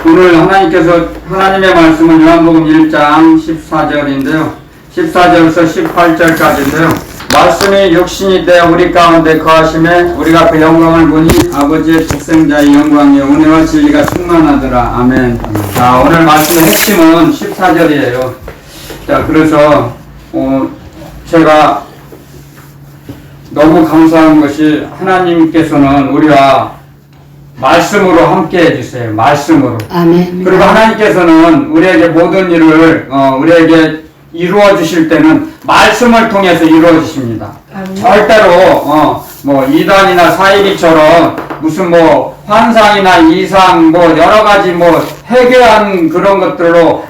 오늘 하나님의 말씀은 요한복음 1장 14절인데요. 14절에서 18절까지인데요. 말씀이 육신이 되어 우리 가운데 거하심에 우리가 그 영광을 보니 아버지의 독생자의 영광이요 은혜와 진리가 충만하더라. 아멘. 자, 오늘 말씀의 핵심은 14절이에요. 자, 그래서 제가 너무 감사한 것이 하나님께서는 우리와 말씀으로 함께 해주세요. 말씀으로. 아멘. 그리고 하나님께서는 우리에게 모든 일을 우리에게 이루어 주실 때는 말씀을 통해서 이루어 주십니다. 절대로 뭐 이단이나 사이비처럼 무슨 뭐 환상이나 이상 뭐 여러 가지 뭐 해괴한 그런 것들로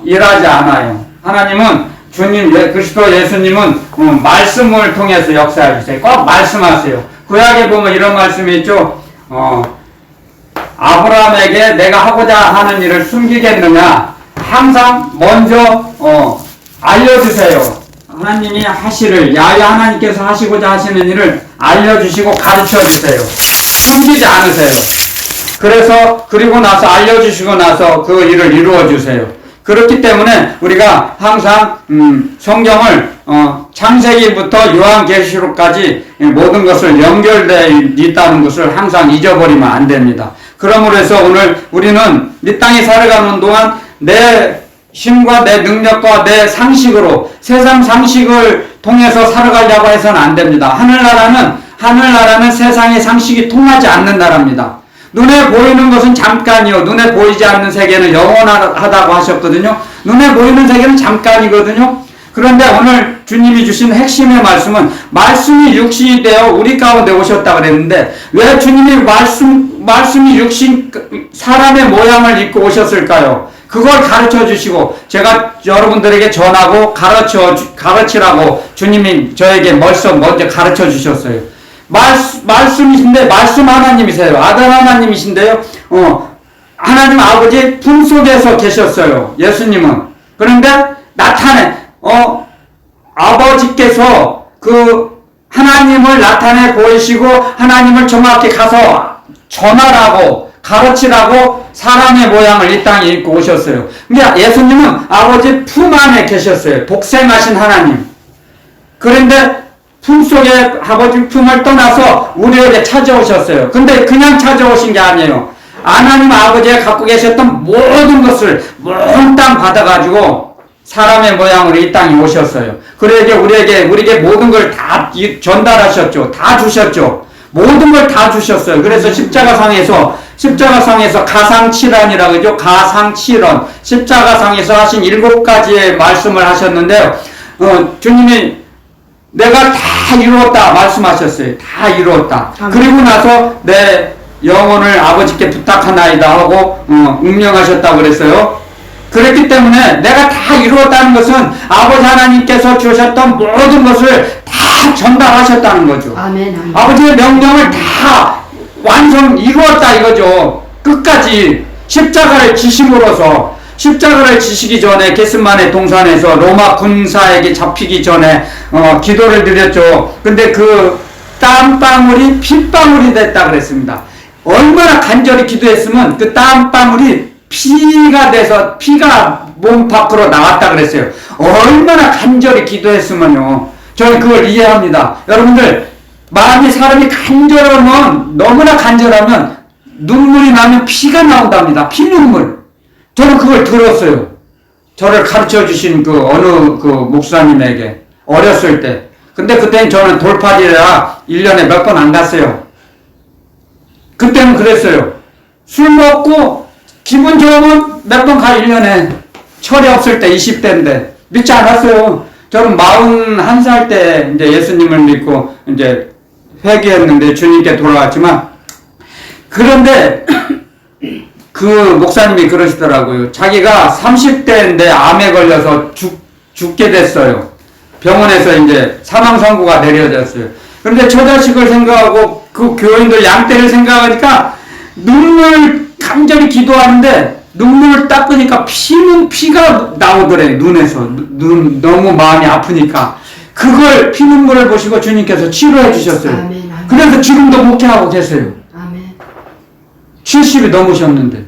일하지 않아요. 하나님은 주님 그리스도 예수님은 말씀을 통해서 역사해 주세요. 꼭 말씀하세요. 구약에 보면 이런 말씀이 있죠. 아브라함에게 내가 하고자 하는 일을 숨기겠느냐? 항상 먼저 알려주세요. 하나님이 야훼 하나님께서 하시고자 하시는 일을 알려주시고 가르쳐주세요. 숨기지 않으세요. 그래서 그리고 나서 알려주시고 나서 그 일을 이루어주세요. 그렇기 때문에 우리가 항상 성경을 창세기부터 요한계시록까지 모든 것을 연결되어 있다는 것을 항상 잊어버리면 안 됩니다. 그러므로 해서 오늘 우리는 이 땅에 살아가는 동안 내 힘과 내 능력과 내 상식으로 세상 상식을 통해서 살아가려고 해서는 안 됩니다. 하늘나라는 세상의 상식이 통하지 않는 나라입니다. 눈에 보이는 것은 잠깐이요. 눈에 보이지 않는 세계는 영원하다고 하셨거든요. 눈에 보이는 세계는 잠깐이거든요. 그런데 오늘 주님이 주신 핵심의 말씀은 말씀이 육신이 되어 우리 가운데 오셨다 그랬는데 왜 주님이 말씀이 육신 사람의 모양을 입고 오셨을까요? 그걸 가르쳐 주시고 제가 여러분들에게 전하고 가르치라고 주님이 저에게 먼저 가르쳐 주셨어요. 말씀이신데 말씀 하나님이세요. 아들 하나님이신데요. 하나님 아버지 품속에서 계셨어요. 예수님은. 그런데 아버지께서 그 하나님을 나타내 보이시고 하나님을 정확히 가서 전하라고 가르치라고 사람의 모양을 이 땅에 입고 오셨어요. 근데 예수님은 아버지 품 안에 계셨어요. 독생하신 하나님. 그런데 품속에 아버지 품을 떠나서 우리에게 찾아오셨어요. 근데 그냥 찾아오신 게 아니에요. 하나님 아버지가 갖고 계셨던 모든 것을 몽땅 받아가지고 사람의 모양으로 이 땅에 오셨어요. 그래서 우리에게 모든 걸 다 전달하셨죠. 다 주셨죠. 모든 걸 다 주셨어요. 그래서 십자가상에서 가상칠언이라고 하죠. 가상칠언. 십자가상에서 하신 7가지의 말씀을 하셨는데요. 주님이 내가 다 이루었다 말씀하셨어요. 다 이루었다. 그리고 나서 내 영혼을 아버지께 부탁하나이다 하고 음명하셨다고 그랬어요. 그랬기 때문에 내가 다 이루었다는 것은 아버지 하나님께서 주셨던 모든 것을 다 전달하셨다는 거죠. 아멘. 아버지의 명령을 다 이루었다 이거죠. 끝까지 십자가를 지시기 전에 겟세마네 동산에서 로마 군사에게 잡히기 전에 기도를 드렸죠. 근데 그 땀방울이 핏방울이 됐다 그랬습니다. 얼마나 간절히 기도했으면 그 땀방울이 피가 돼서 피가 몸 밖으로 나왔다 그랬어요. 얼마나 간절히 기도했으면요. 저는 그걸 이해합니다. 여러분들 마음이 사람이 너무나 간절하면 눈물이 나면 피가 나온답니다. 피눈물. 저는 그걸 들었어요. 저를 가르쳐 주신 어느 목사님에게 어렸을 때. 근데 그때는 저는 돌팔이라 1년에 몇 번 안 갔어요. 그때는 그랬어요. 술 먹고 기분 좋으면 몇 번 가 1년에. 철이 없을 때 20대인데 믿지 않았어요. 저는 41살 때 이제 예수님을 믿고 이제 회개했는데 주님께 돌아왔지만 그런데 그 목사님이 그러시더라고요. 자기가 30대인데 암에 걸려서 죽게 됐어요. 병원에서 이제 사망 선고가 내려졌어요. 그런데 저 자식을 생각하고 그 교인들 양떼를 생각하니까 간절히 기도하는데 눈물을 닦으니까 피가 나오더래요. 눈에서. 너무 마음이 아프니까. 그걸 피눈물을 보시고 주님께서 치료해 주셨어요. 아멘. 그래서 지금도 목회하고 계세요. 아멘. 70이 넘으셨는데.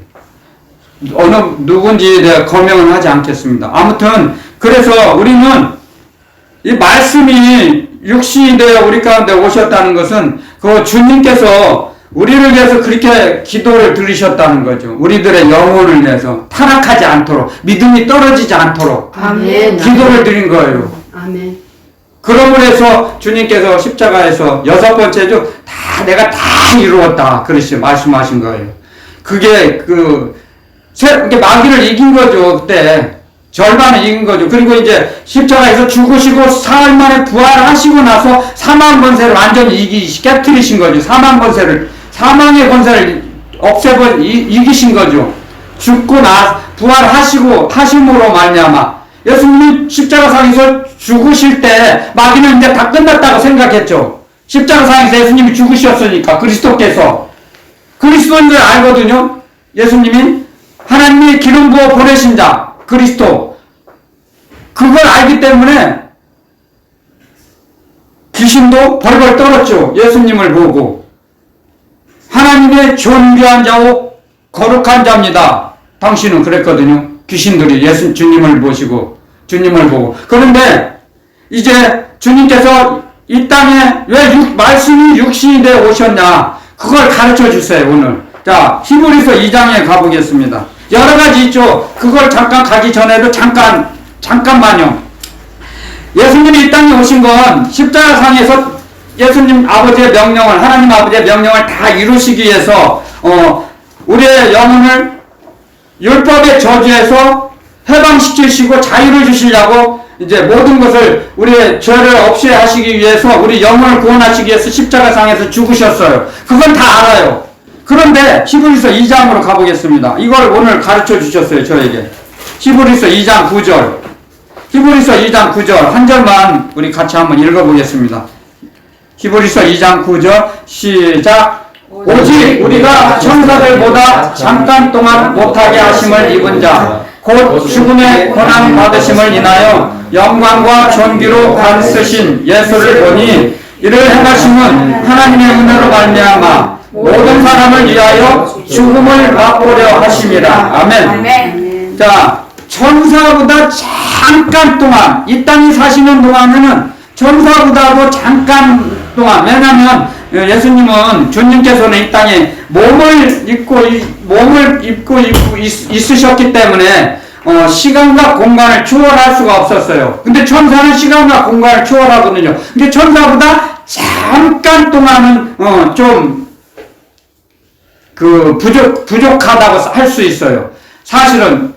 어느 누군지 내가 거명은 하지 않겠습니다. 아무튼 그래서 우리는 이 말씀이 육신이 되어 우리 가운데 오셨다는 것은 그 주님께서 우리를 위해서 그렇게 기도를 들으셨다는 거죠. 우리들의 영혼을 위해서 타락하지 않도록, 믿음이 떨어지지 않도록 아멘. 기도를 드린 거예요. 아멘. 그러므로 해서 주님께서 십자가에서 6번째죠. 내가 다 이루었다. 그러시 말씀하신 거예요. 그게 이게 마귀를 이긴 거죠. 그때. 절반을 이긴 거죠. 그리고 이제 십자가에서 죽으시고 사흘 만에 부활하시고 나서 사망 권세를 완전히 깨뜨리신 거죠. 사망의 권세를 이기신 거죠. 죽고 부활하시고 하심으로 말미암아 예수님이 십자가상에서 죽으실 때 마귀는 이제 다 끝났다고 생각했죠. 십자가상에서 예수님이 죽으셨으니까 그리스도인 걸 알거든요. 예수님이 하나님이 기름 부어 보내신 자 그리스도, 그걸 알기 때문에 귀신도 벌벌 떨었죠. 예수님을 보고. 하나님의 존귀한 자오 거룩한 자입니다. 당신은 그랬거든요. 귀신들이 주님을 보고. 그런데 이제 주님께서 이 땅에 왜 말씀이 육신이 되어 오셨냐, 그걸 가르쳐 주세요. 오늘 자, 히브리서 2장에 가보겠습니다. 여러 가지 있죠. 그걸 잠깐 가기 전에도 잠깐만요. 예수님이 이 땅에 오신 건 십자가상에서 예수님 아버지의 명령을, 하나님 아버지의 명령을 다 이루시기 위해서, 우리의 영혼을 율법의 저주에서 해방시키시고 자유를 주시려고 이제 모든 것을 우리의 죄를 없이 하시기 위해서, 우리 영혼을 구원하시기 위해서 십자가상에서 죽으셨어요. 그건 다 알아요. 그런데 히브리서 2장으로 가보겠습니다. 이걸 오늘 가르쳐 주셨어요, 저에게. 히브리서 2장 9절. 히브리서 2장 9절 한 절만 우리 같이 한번 읽어보겠습니다. 히브리서 2장 9절 시작. 오직 우리가 천사들보다 잠깐 동안 못하게 하심을 입은 자 곧 죽음의 고난 받으심을 인하여 영광과 존귀로 받으신 예수를 보니 이를 행하심은 하나님의 은혜로 말미암아 모든 사람을 위하여 죽음을 맛보려 하심이라. 아멘. 자, 천사보다 잠깐 동안, 이 땅에 사시는 동안에는 천사보다도 잠깐 동안, 왜냐하면 예수님은, 주님께서는 이 땅에 몸을 입고 있으셨기 때문에 시간과 공간을 초월할 수가 없었어요. 근데 천사는 시간과 공간을 초월하거든요. 근데 천사보다 잠깐 동안은 좀 부족하다고 할 수 있어요. 사실은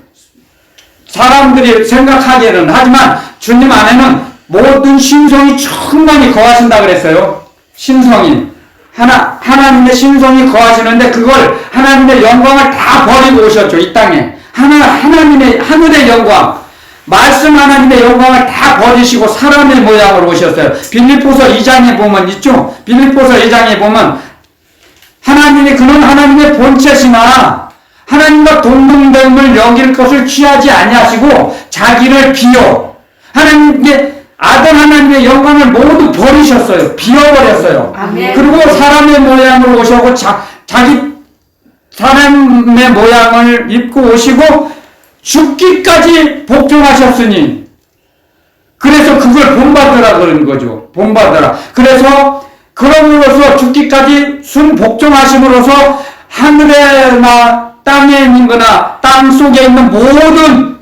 사람들이 생각하기에는, 하지만 주님 안에는 모든 신성이 충만히 거하신다 그랬어요. 신성이. 하나님의 신성이 거하시는데 그걸, 하나님의 영광을 다 버리고 오셨죠, 이 땅에. 하늘의 영광, 말씀 하나님의 영광을 다 버리시고 사람의 모양으로 오셨어요. 빌립보서 2장에 보면 있죠? 빌립보서 2장에 보면 그는 하나님의 본체시나 하나님과 동등됨을 여길 것을 취하지 아니하시고 자기를 비워 하나님의 아들 하나님의 영광을 모두 버리셨어요. 비워버렸어요. 아멘. 그리고 사람의 모양으로 오셔고 자기 사람의 모양을 입고 오시고 죽기까지 복종하셨으니, 그래서 그걸 본받으라 그런 거죠. 본받으라. 그래서 그럼으로써 죽기까지 복종하심으로써 하늘에나 땅에 있는 거나 땅 속에 있는 모든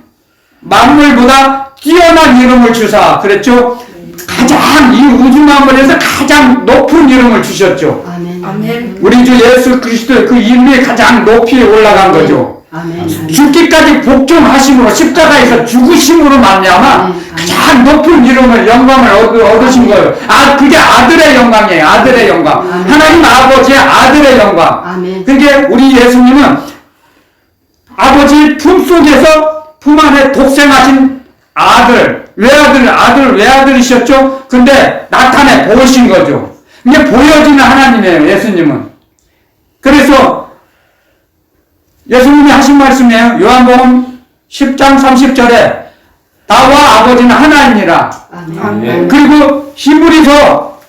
만물보다 뛰어난 이름을 주사, 그랬죠? 가장, 이 우주 만물에서 가장 높은 이름을 주셨죠. 아멘. 우리 주 예수 그리스도의 그 이름이 가장 높이 올라간 거죠. 아멘. 죽기까지 복종하심으로, 십자가에서 죽으심으로 말미암아 가장 높은 이름을, 영광을 얻으신 거예요. 그게 아들의 영광이에요. 아들의 영광. 아멘. 하나님 아버지의 아들의 영광. 아멘. 그게 우리 예수님은 아버지 품 안에 독생하신 외아들이셨죠? 근데 나타내 보이신 거죠. 이게 보여지는 하나님이에요, 예수님은. 그래서 예수님이 하신 말씀이에요. 요한복음 10장 30절에 나와 아버지는 하나이니라. 아멘. 그리고 히브리서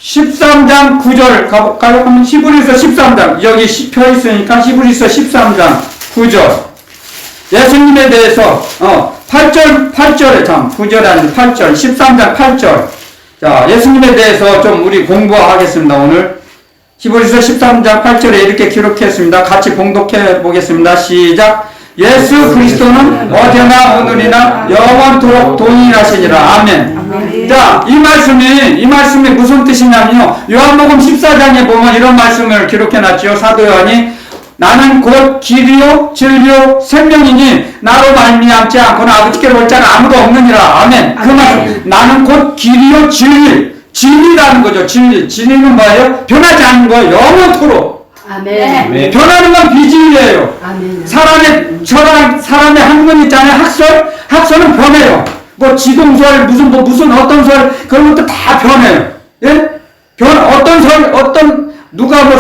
13장 9절 가볼까요? 히브리서 13장, 여기 펴 있으니까 히브리서 13장 9절. 예수님에 대해서 8절에 참 9절에 아니고 8절 13장 8절 자 예수님에 대해서 좀 우리 공부하겠습니다. 오늘 히브리서 13장 8절에 이렇게 기록했습니다. 같이 봉독해 보겠습니다. 시작. 예수 그리스도는 어제나 오늘이나 영원토록 동일하시니라. 아멘. 자, 이 말씀이 무슨 뜻이냐면요. 요한복음 14장에 보면 이런 말씀을 기록해 놨죠. 사도 요한이 나는 곧 길이요 진리요 생명이니 나로 말미암지 않고는 아버지께로 올 자는 아무도 없느니라. 아멘. 그 말씀. 나는 곧 길이요 진리라는 거죠. 진리는 뭐예요? 변하지 않는 거예요. 영원토록. 아멘. 변하는 건 비진리예요. 아멘. 사람의 학문 있잖아요. 학설은 변해요. 뭐 지동설 무슨 어떤 설 그런 것도 다 변해요. 예? 누가 뭐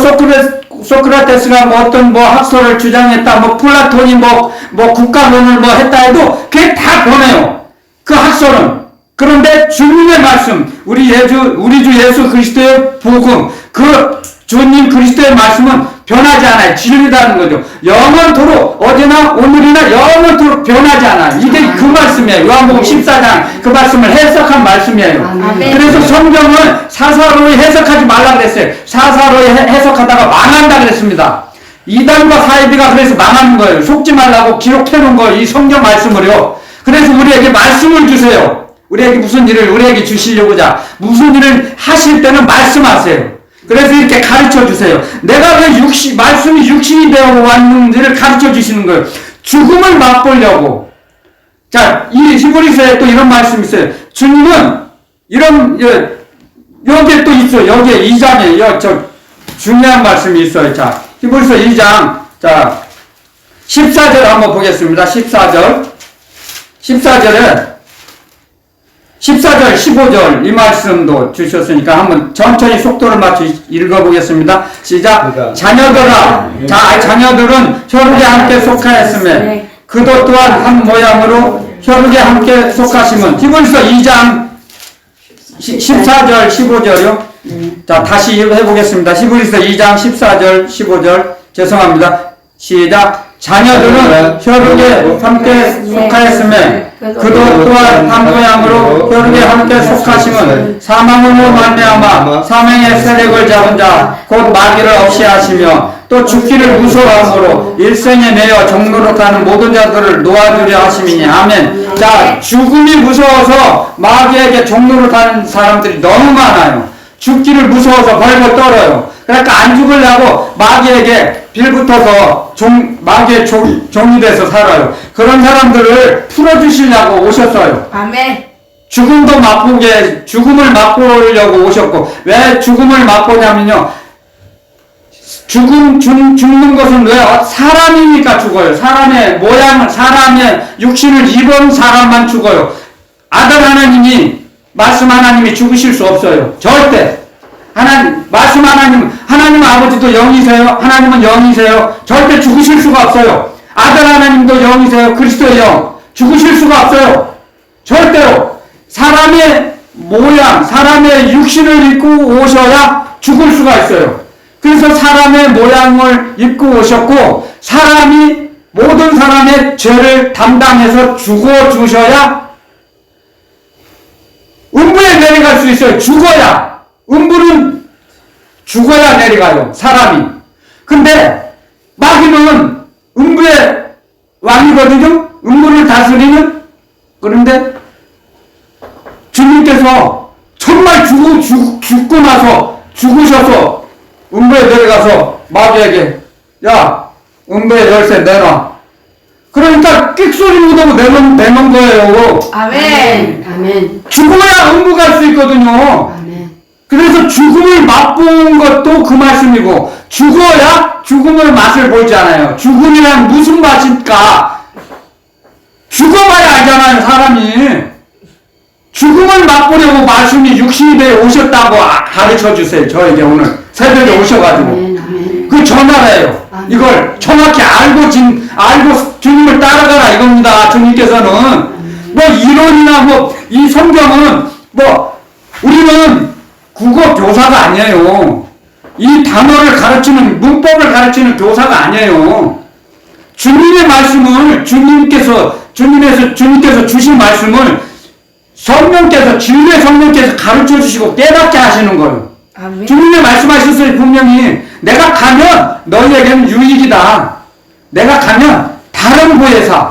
소크라테스가 뭐 어떤 뭐 학설을 주장했다. 뭐 플라톤이 뭐 국가론을 뭐 했다 해도 그게 다 변해요. 그 학설은. 그런데 주님의 말씀, 우리 주 예수 그리스도의 복음, 그 주님 그리스도의 말씀은 변하지 않아요. 진리라는 거죠. 영원토록 어제나 오늘이나 영원토록 변하지 않아요. 이게 그 말씀이에요. 요한복음 14장 그 말씀을 해석한 말씀이에요. 아멘. 그래서 성경을 사사로이 해석하지 말라 그랬어요. 사사로이 해석하다가 망한다 그랬습니다. 이단과 사이비가 그래서 망하는 거예요. 속지 말라고 기록해 놓은 거예요. 이 성경 말씀을요. 그래서 우리에게 말씀을 주세요. 우리에게 무슨 일을 우리에게 주시려고자 무슨 일을 하실 때는 말씀하세요. 그래서 이렇게 가르쳐 주세요. 내가 왜 말씀이 육신이 되어 왔는지를 가르쳐 주시는 거예요. 죽음을 맛보려고. 자, 이 히브리서에 또 이런 말씀이 있어요. 주님은 여기에 또 있어요. 여기에 2장에 중요한 말씀이 있어요. 자, 히브리서 2장 자 14절 한번 보겠습니다. 14절 15절 이 말씀도 주셨으니까 한번 천천히 속도를 맞춰 읽어보겠습니다. 시작. 자녀들은 혈육에 함께 속하였으며 그도 또한 한 모양으로 혈육에 함께 속하심은 히브리서 2장 14절 15절이요. 자 다시 해보겠습니다. 히브리서 2장 14절 15절 죄송합니다. 시작. 자녀들은 혈육에 함께 속하였으며 그도 또한 한 모양으로 혈육에 함께 속하심은 사망으로 말미암아 사망의 세력을 잡은 자 곧 마귀를 없이 하시며 또 죽기를 무서워함으로 일생에 내어 종로로 가는 모든 자들을 놓아주려 하심이니. 아멘. 자, 죽음이 무서워서 마귀에게 종로로 가는 사람들이 너무 많아요. 죽기를 무서워서 벌벌 떨어요. 그러니까 안 죽으려고 마귀에게 빌붙어서 마귀의 종이 돼서 살아요. 그런 사람들을 풀어주시려고 오셨어요. 아멘. 죽음을 맛보려고 오셨고, 왜 죽음을 맛보냐면요. 죽는 것은 왜? 사람이니까 죽어요. 사람의 모양, 사람의 육신을 입은 사람만 죽어요. 아들 말씀 하나님이 죽으실 수 없어요. 절대. 말씀 하나님 아버지도 영이세요. 하나님은 영이세요. 절대 죽으실 수가 없어요. 아들 하나님도 영이세요. 그리스도의 영. 죽으실 수가 없어요. 절대로. 사람의 모양, 사람의 육신을 입고 오셔야 죽을 수가 있어요. 그래서 사람의 모양을 입고 오셨고, 모든 사람의 죄를 담당해서 죽어주셔야 음부에 내려갈 수 있어요. 음부는 죽어야 내려가요. 사람이. 근데 마귀는 음부의 왕이거든요. 음부를 다스리는. 그런데 주님께서 정말 죽고 나서 죽으셔서 음부에 내려가서 마귀에게 야 음부의 열쇠 내놔. 그러니까 끽소리 묻어도 내놓은 거예요. 아멘. 아멘. 죽어야 음부 갈 수 있거든요. 아멘. 그래서 죽음을 맛본 것도 그 말씀이고, 죽어야 죽음의 맛을 보잖아요. 죽음이란 무슨 맛일까? 죽어봐야 알잖아요, 사람이. 죽음을 맛보려고 말씀이 육신이 되어 오셨다고 가르쳐 주세요. 저에게 오늘 새벽에 오셔가지고. 아멘. 그 전화래요. 이걸 정확히 알고 주님을 따라가라 이겁니다. 주님께서는. 뭐 이론이나 이 성경은 우리는 국어 교사가 아니에요. 이 단어를 가르치는, 문법을 가르치는 교사가 아니에요. 주님의 말씀을 주님께서 주신 말씀을 성령께서 진리의 성령께서 가르쳐 주시고 깨닫게 하시는 거예요. 아멘. 주님의 말씀하셨어요. 분명히 내가 가면 너희에게는 유익이다. 내가 가면 다른 보혜사를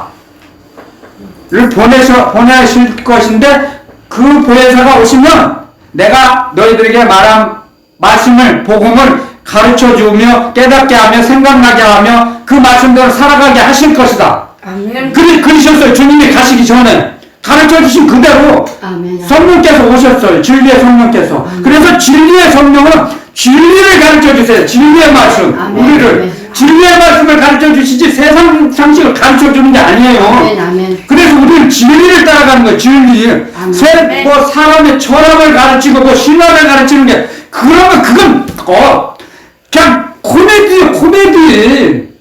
보내실 것인데 그 보혜사가 오시면 내가 너희들에게 말한 말씀을 복음을 가르쳐 주며 깨닫게 하며 생각나게 하며 그 말씀대로 살아가게 하실 것이다. 아멘. 그러셨어요. 주님이 가시기 전에 가르쳐 주신 그대로 아멘. 성령께서 오셨어요. 진리의 성령께서. 그래서 진리의 성령은 진리를 가르쳐 주세요. 진리의 말씀. 아멘. 우리를 아멘. 진리의 말씀을 가르쳐 주시지 세상 상식을 가르쳐 주는 게 아니에요. 아멘. 아멘. 그래서 우리는 진리를 따라가는 거예요. 진리. 아멘. 뭐 사람의 철학을 가르치고 뭐 신학을 가르치는 게 그러면 그건 그냥 코미디.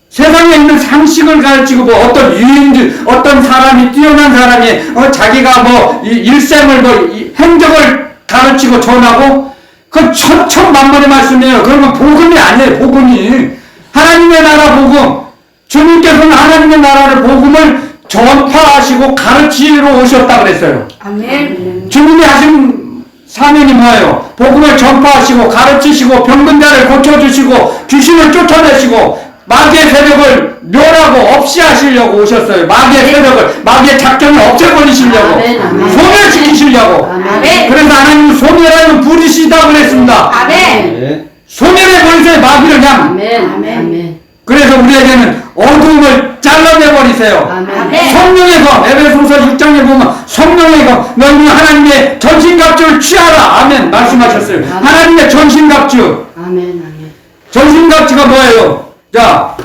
세상에 있는 상식을 가르치고 뭐 어떤 유인들, 어떤 사람이 뛰어난 사람이 자기가 뭐 일생을 뭐 행적을 가르치고 전하고 그건 천천만번의 말씀이에요. 그러면 복음이 아니에요. 복음이 하나님의 나라 복음. 주님께서는 하나님의 나라를 복음을 전파하시고 가르치러 오셨다 그랬어요. 아멘. 주님이 하신 사명이 뭐예요? 복음을 전파하시고 가르치시고 병든 자를 고쳐주시고 귀신을 쫓아내시고 마귀의 세력을 멸하고 없이 하시려고 오셨어요. 마귀의 세력을, 마귀의 작전을 없애버리시려고, 아멘, 아멘. 소멸시키시려고. 아멘. 그래서 하나님은 소멸하면 부리시다 그랬습니다. 아멘. 소멸해버리세요. 마귀를 그냥. 아멘. 아멘. 그래서 우리에게는 어둠을 잘라내버리세요. 아멘. 성령의 검, 에베소서 6장에 보면 성령의 검, 너희는 하나님의 전신갑주를 취하라. 아멘. 말씀하셨어요. 아멘. 하나님의 전신갑주. 아멘. 아멘. 전신갑주가 뭐예요? 자,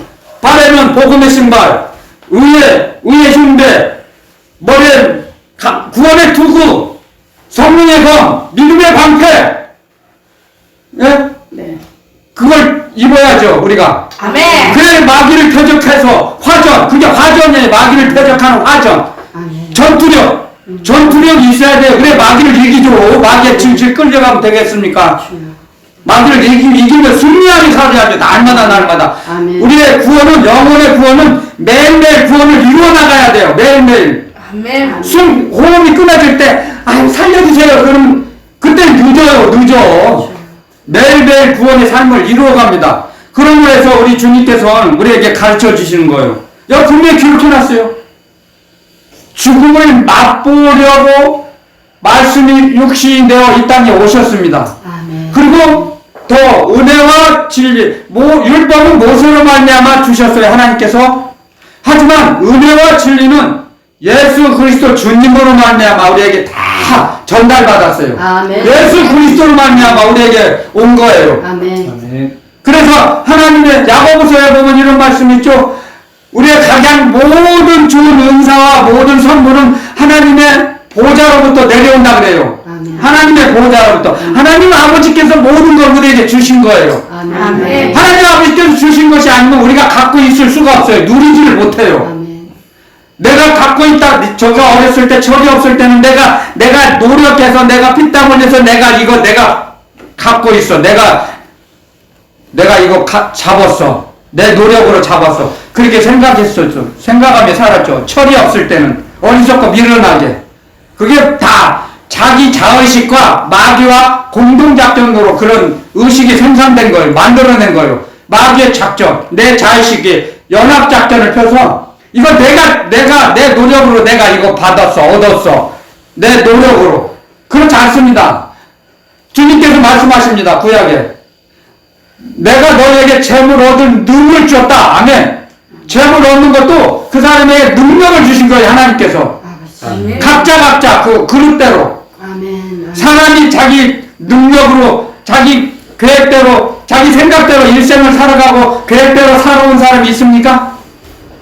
발에는 복음의 신발, 의의 흉배, 머리에 구원의 투구, 성령의 검, 믿음의 방패. 예? 네. 그걸 입어야죠, 우리가. 아멘. 그래 마귀를 표적해서 화전, 그게 화전이에요. 마귀를 표적하는 화전. 아멘. 전투력이 있어야 돼요. 그래 마귀를 이기죠. 마귀에 질질 끌려가면 되겠습니까? 마귀를 이기면 승리하게 살아야죠. 날마다. 아멘. 우리의 구원은, 영혼의 구원은 매일매일 구원을 이루어 나가야 돼요. 매일매일. 아멘. 호흡이 끊어질 때, 살려주세요. 그럼, 그때 늦어. 매일매일 구원의 삶을 이루어갑니다. 그런 거에서 우리 주님께서는 우리에게 가르쳐 주시는 거예요. 여기 분명히 기록해놨어요. 죽음을 맛보려고 말씀이 육신이 되어 이 땅에 오셨습니다. 아멘. 그리고 더 은혜와 진리, 율법은 모세로 말미암아 주셨어요. 하나님께서. 하지만 은혜와 진리는 예수 그리스도 주님으로 말미암아 우리에게 다 전달받았어요. 아멘. 예수 그리스도로 말미암아 우리에게 온 거예요. 아멘. 그래서 하나님의 야고보서에 보면 이런 말씀이 있죠. 우리의 가장 모든 좋은 은사와 모든 선물은 하나님의 보좌로부터 내려온다 그래요. 아멘. 하나님의 보좌로부터. 하나님 아버지께서 모든 걸 우리에게 주신 거예요. 아멘. 하나님 아버지께서 주신 것이 아니면 우리가 갖고 있을 수가 없어요. 누리지를 못해요. 아멘. 내가 갖고 있다, 저가 어렸을 때, 철이 없을 때는 내가 노력해서, 내가 피땀 흘려서 내가 갖고 있어. 내가 이거 잡았어. 내 노력으로 잡았어. 그렇게 생각했었죠. 생각하며 살았죠. 철이 없을 때는. 어리석고 미련하게. 그게 다 자기 자의식과 마귀와 공동작전으로 그런 의식이 생산된 거예요. 만들어낸 거예요. 마귀의 작전, 내 자의식이 연합작전을 펴서 이거 내가 내 노력으로 내가 이거 받았어, 얻었어. 내 노력으로. 그렇지 않습니다. 주님께서 말씀하십니다. 구약에. 내가 너에게 재물 얻을 능을 줬다. 아멘. 재물 얻는 것도 그 사람에게 능력을 주신 거예요. 하나님께서. 아멘. 각자 그 그릇대로. 아멘. 사람이 자기 능력으로, 자기 계획대로, 자기 생각대로 일생을 살아가고 계획대로 살아온 사람이 있습니까?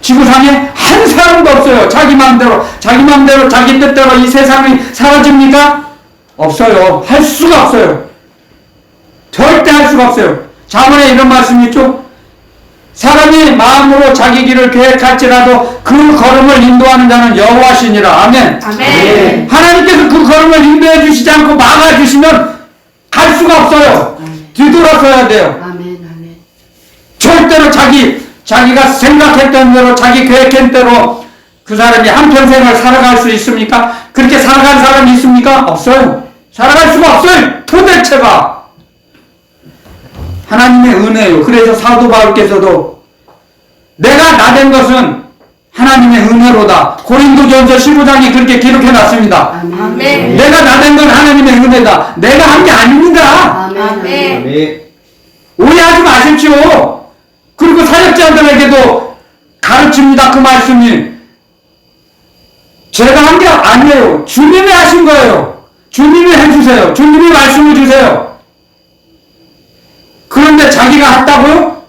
지구상에 한 사람도 없어요. 자기 마음대로, 자기 뜻대로 이 세상이 사라집니까? 없어요. 할 수가 없어요. 절대 할 수가 없어요. 자문에 이런 말씀이 있죠? 사람이 마음으로 자기 길을 계획할지라도 그 걸음을 인도하는 자는 여호와시니라. 아멘. 아멘. 하나님께서 그 걸음을 인도해 주시지 않고 막아주시면 갈 수가 없어요. 뒤돌아서야 돼요. 아멘. 아멘. 절대로 자기 자기가 생각했던 대로 자기 계획한 대로 그 사람이 한평생을 살아갈 수 있습니까? 그렇게 살아간 사람이 있습니까? 없어요. 살아갈 수가 없어요. 도대체가 하나님의 은혜예요. 그래서 사도 바울께서도 내가 나된 것은 하나님의 은혜로다. 고린도전서 15장이 그렇게 기록해 놨습니다. 아멘. 내가 나된 건 하나님의 은혜다. 내가 한 게 아닙니다. 아멘. 오해하지 마십시오. 그리고 사역자들에게도 가르칩니다. 그 말씀이 제가 한 게 아니에요. 주님이 하신 거예요. 주님이 해주세요. 주님이 말씀을 주세요. 그런데 자기가 했다고요?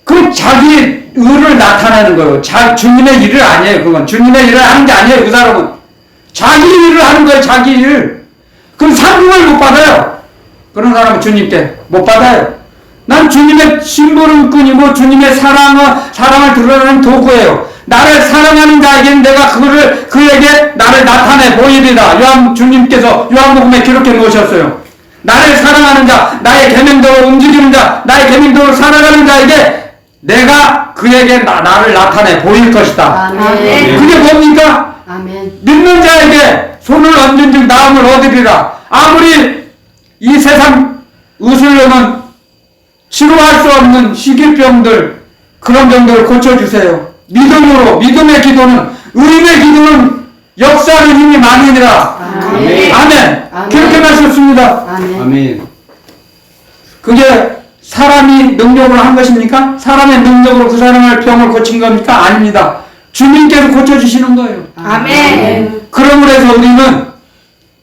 그 자기 의를 나타내는 거예요. 주님의 일을 아니에요. 그건 주님의 일을 하는 게 아니에요. 그 사람은 자기 일을 하는 거예요. 자기 일. 그럼 상금을 못 받아요. 그런 사람은 주님께 못 받아요. 난 주님의 심부름꾼이고 주님의 사랑을 드러내는 도구예요. 나를 사랑하는 자에게는 내가 그에게 나를 나타내 보이리라. 주님께서 요한복음에 기록해 놓으셨어요. 나를 사랑하는 자, 나의 계명대로 움직이는 자, 나의 계명대로 살아가는 자에게 내가 그에게 나를 나타내 보일 것이다. 아멘. 그게 뭡니까? 아멘. 믿는 자에게 손을 얹은 즉 나음을 얻으리라. 아무리 이 세상 의술로는 치료할 수 없는 희귀병들, 그런 병들을 고쳐주세요. 믿음으로, 믿음의 기도는, 의인의 기도는 역사하는 힘이 많으니라. 아멘. 아멘. 아멘. 그렇게 말씀습니다. 아멘. 아멘. 그게 사람이 능력으로 한 것입니까? 사람의 능력으로 그 사람의 병을 고친 겁니까? 아닙니다. 주님께서 고쳐주시는 거예요. 아멘. 그러므로 해서 우리는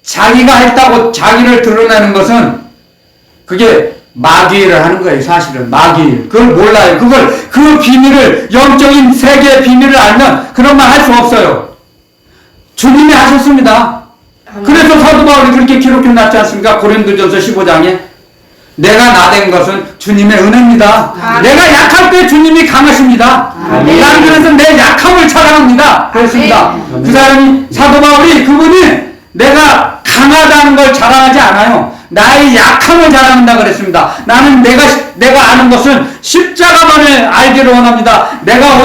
자기가 했다고 자기를 드러내는 것은 그게 마귀일을 하는 거예요. 사실은 마귀일. 그걸 몰라요. 그 비밀을, 영적인 세계의 비밀을 알면 그런 말 할 수 없어요. 주님이 하셨습니다. 그래서 사도 바울이 그렇게 기록해 놨지 않습니까? 고린도전서 15장에 내가 나된 것은 주님의 은혜입니다. 아멘. 내가 약할 때 주님이 강하십니다. 아멘. 나는 그래서 내 약함을 자랑합니다. 그랬습니다. 아멘. 그 사람이 사도 바울이 그분이 내가 강하다는 걸 자랑하지 않아요. 나의 약함을 자랑한다 그랬습니다. 나는 내가 아는 것은 십자가만을 알기를 원합니다. 내가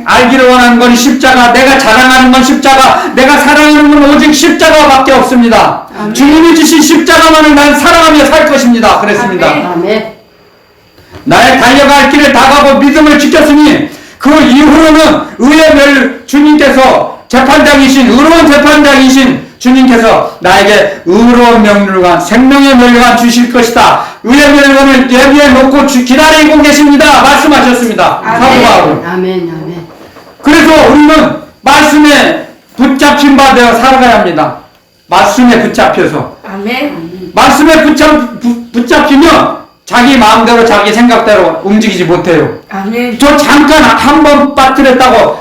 알기를 원하는 건 십자가, 내가 자랑하는 건 십자가, 내가 사랑하는 건 오직 십자가밖에 없습니다. 아멘. 주님이 주신 십자가만을 난 사랑하며 살 것입니다. 그랬습니다. 아멘. 아멘. 나의 달려갈 길을 다가고 믿음을 지켰으니 그 이후로는 주님께서 의로운 재판장이신 주님께서 나에게 의로운 명령과 생명의 명령을 주실 것이다. 의의 명령을 예비해 놓고 기다리고 계십니다. 말씀하셨습니다. 아멘. 사도 바울은. 아멘. 아멘. 그래서 우리는 말씀에 붙잡힌 바 되어 살아가야 합니다. 말씀에 붙잡혀서. 아멘. 말씀에 붙잡히면 자기 마음대로 자기 생각대로 움직이지 못해요. 아멘. 저 잠깐 한 번 빠뜨렸다고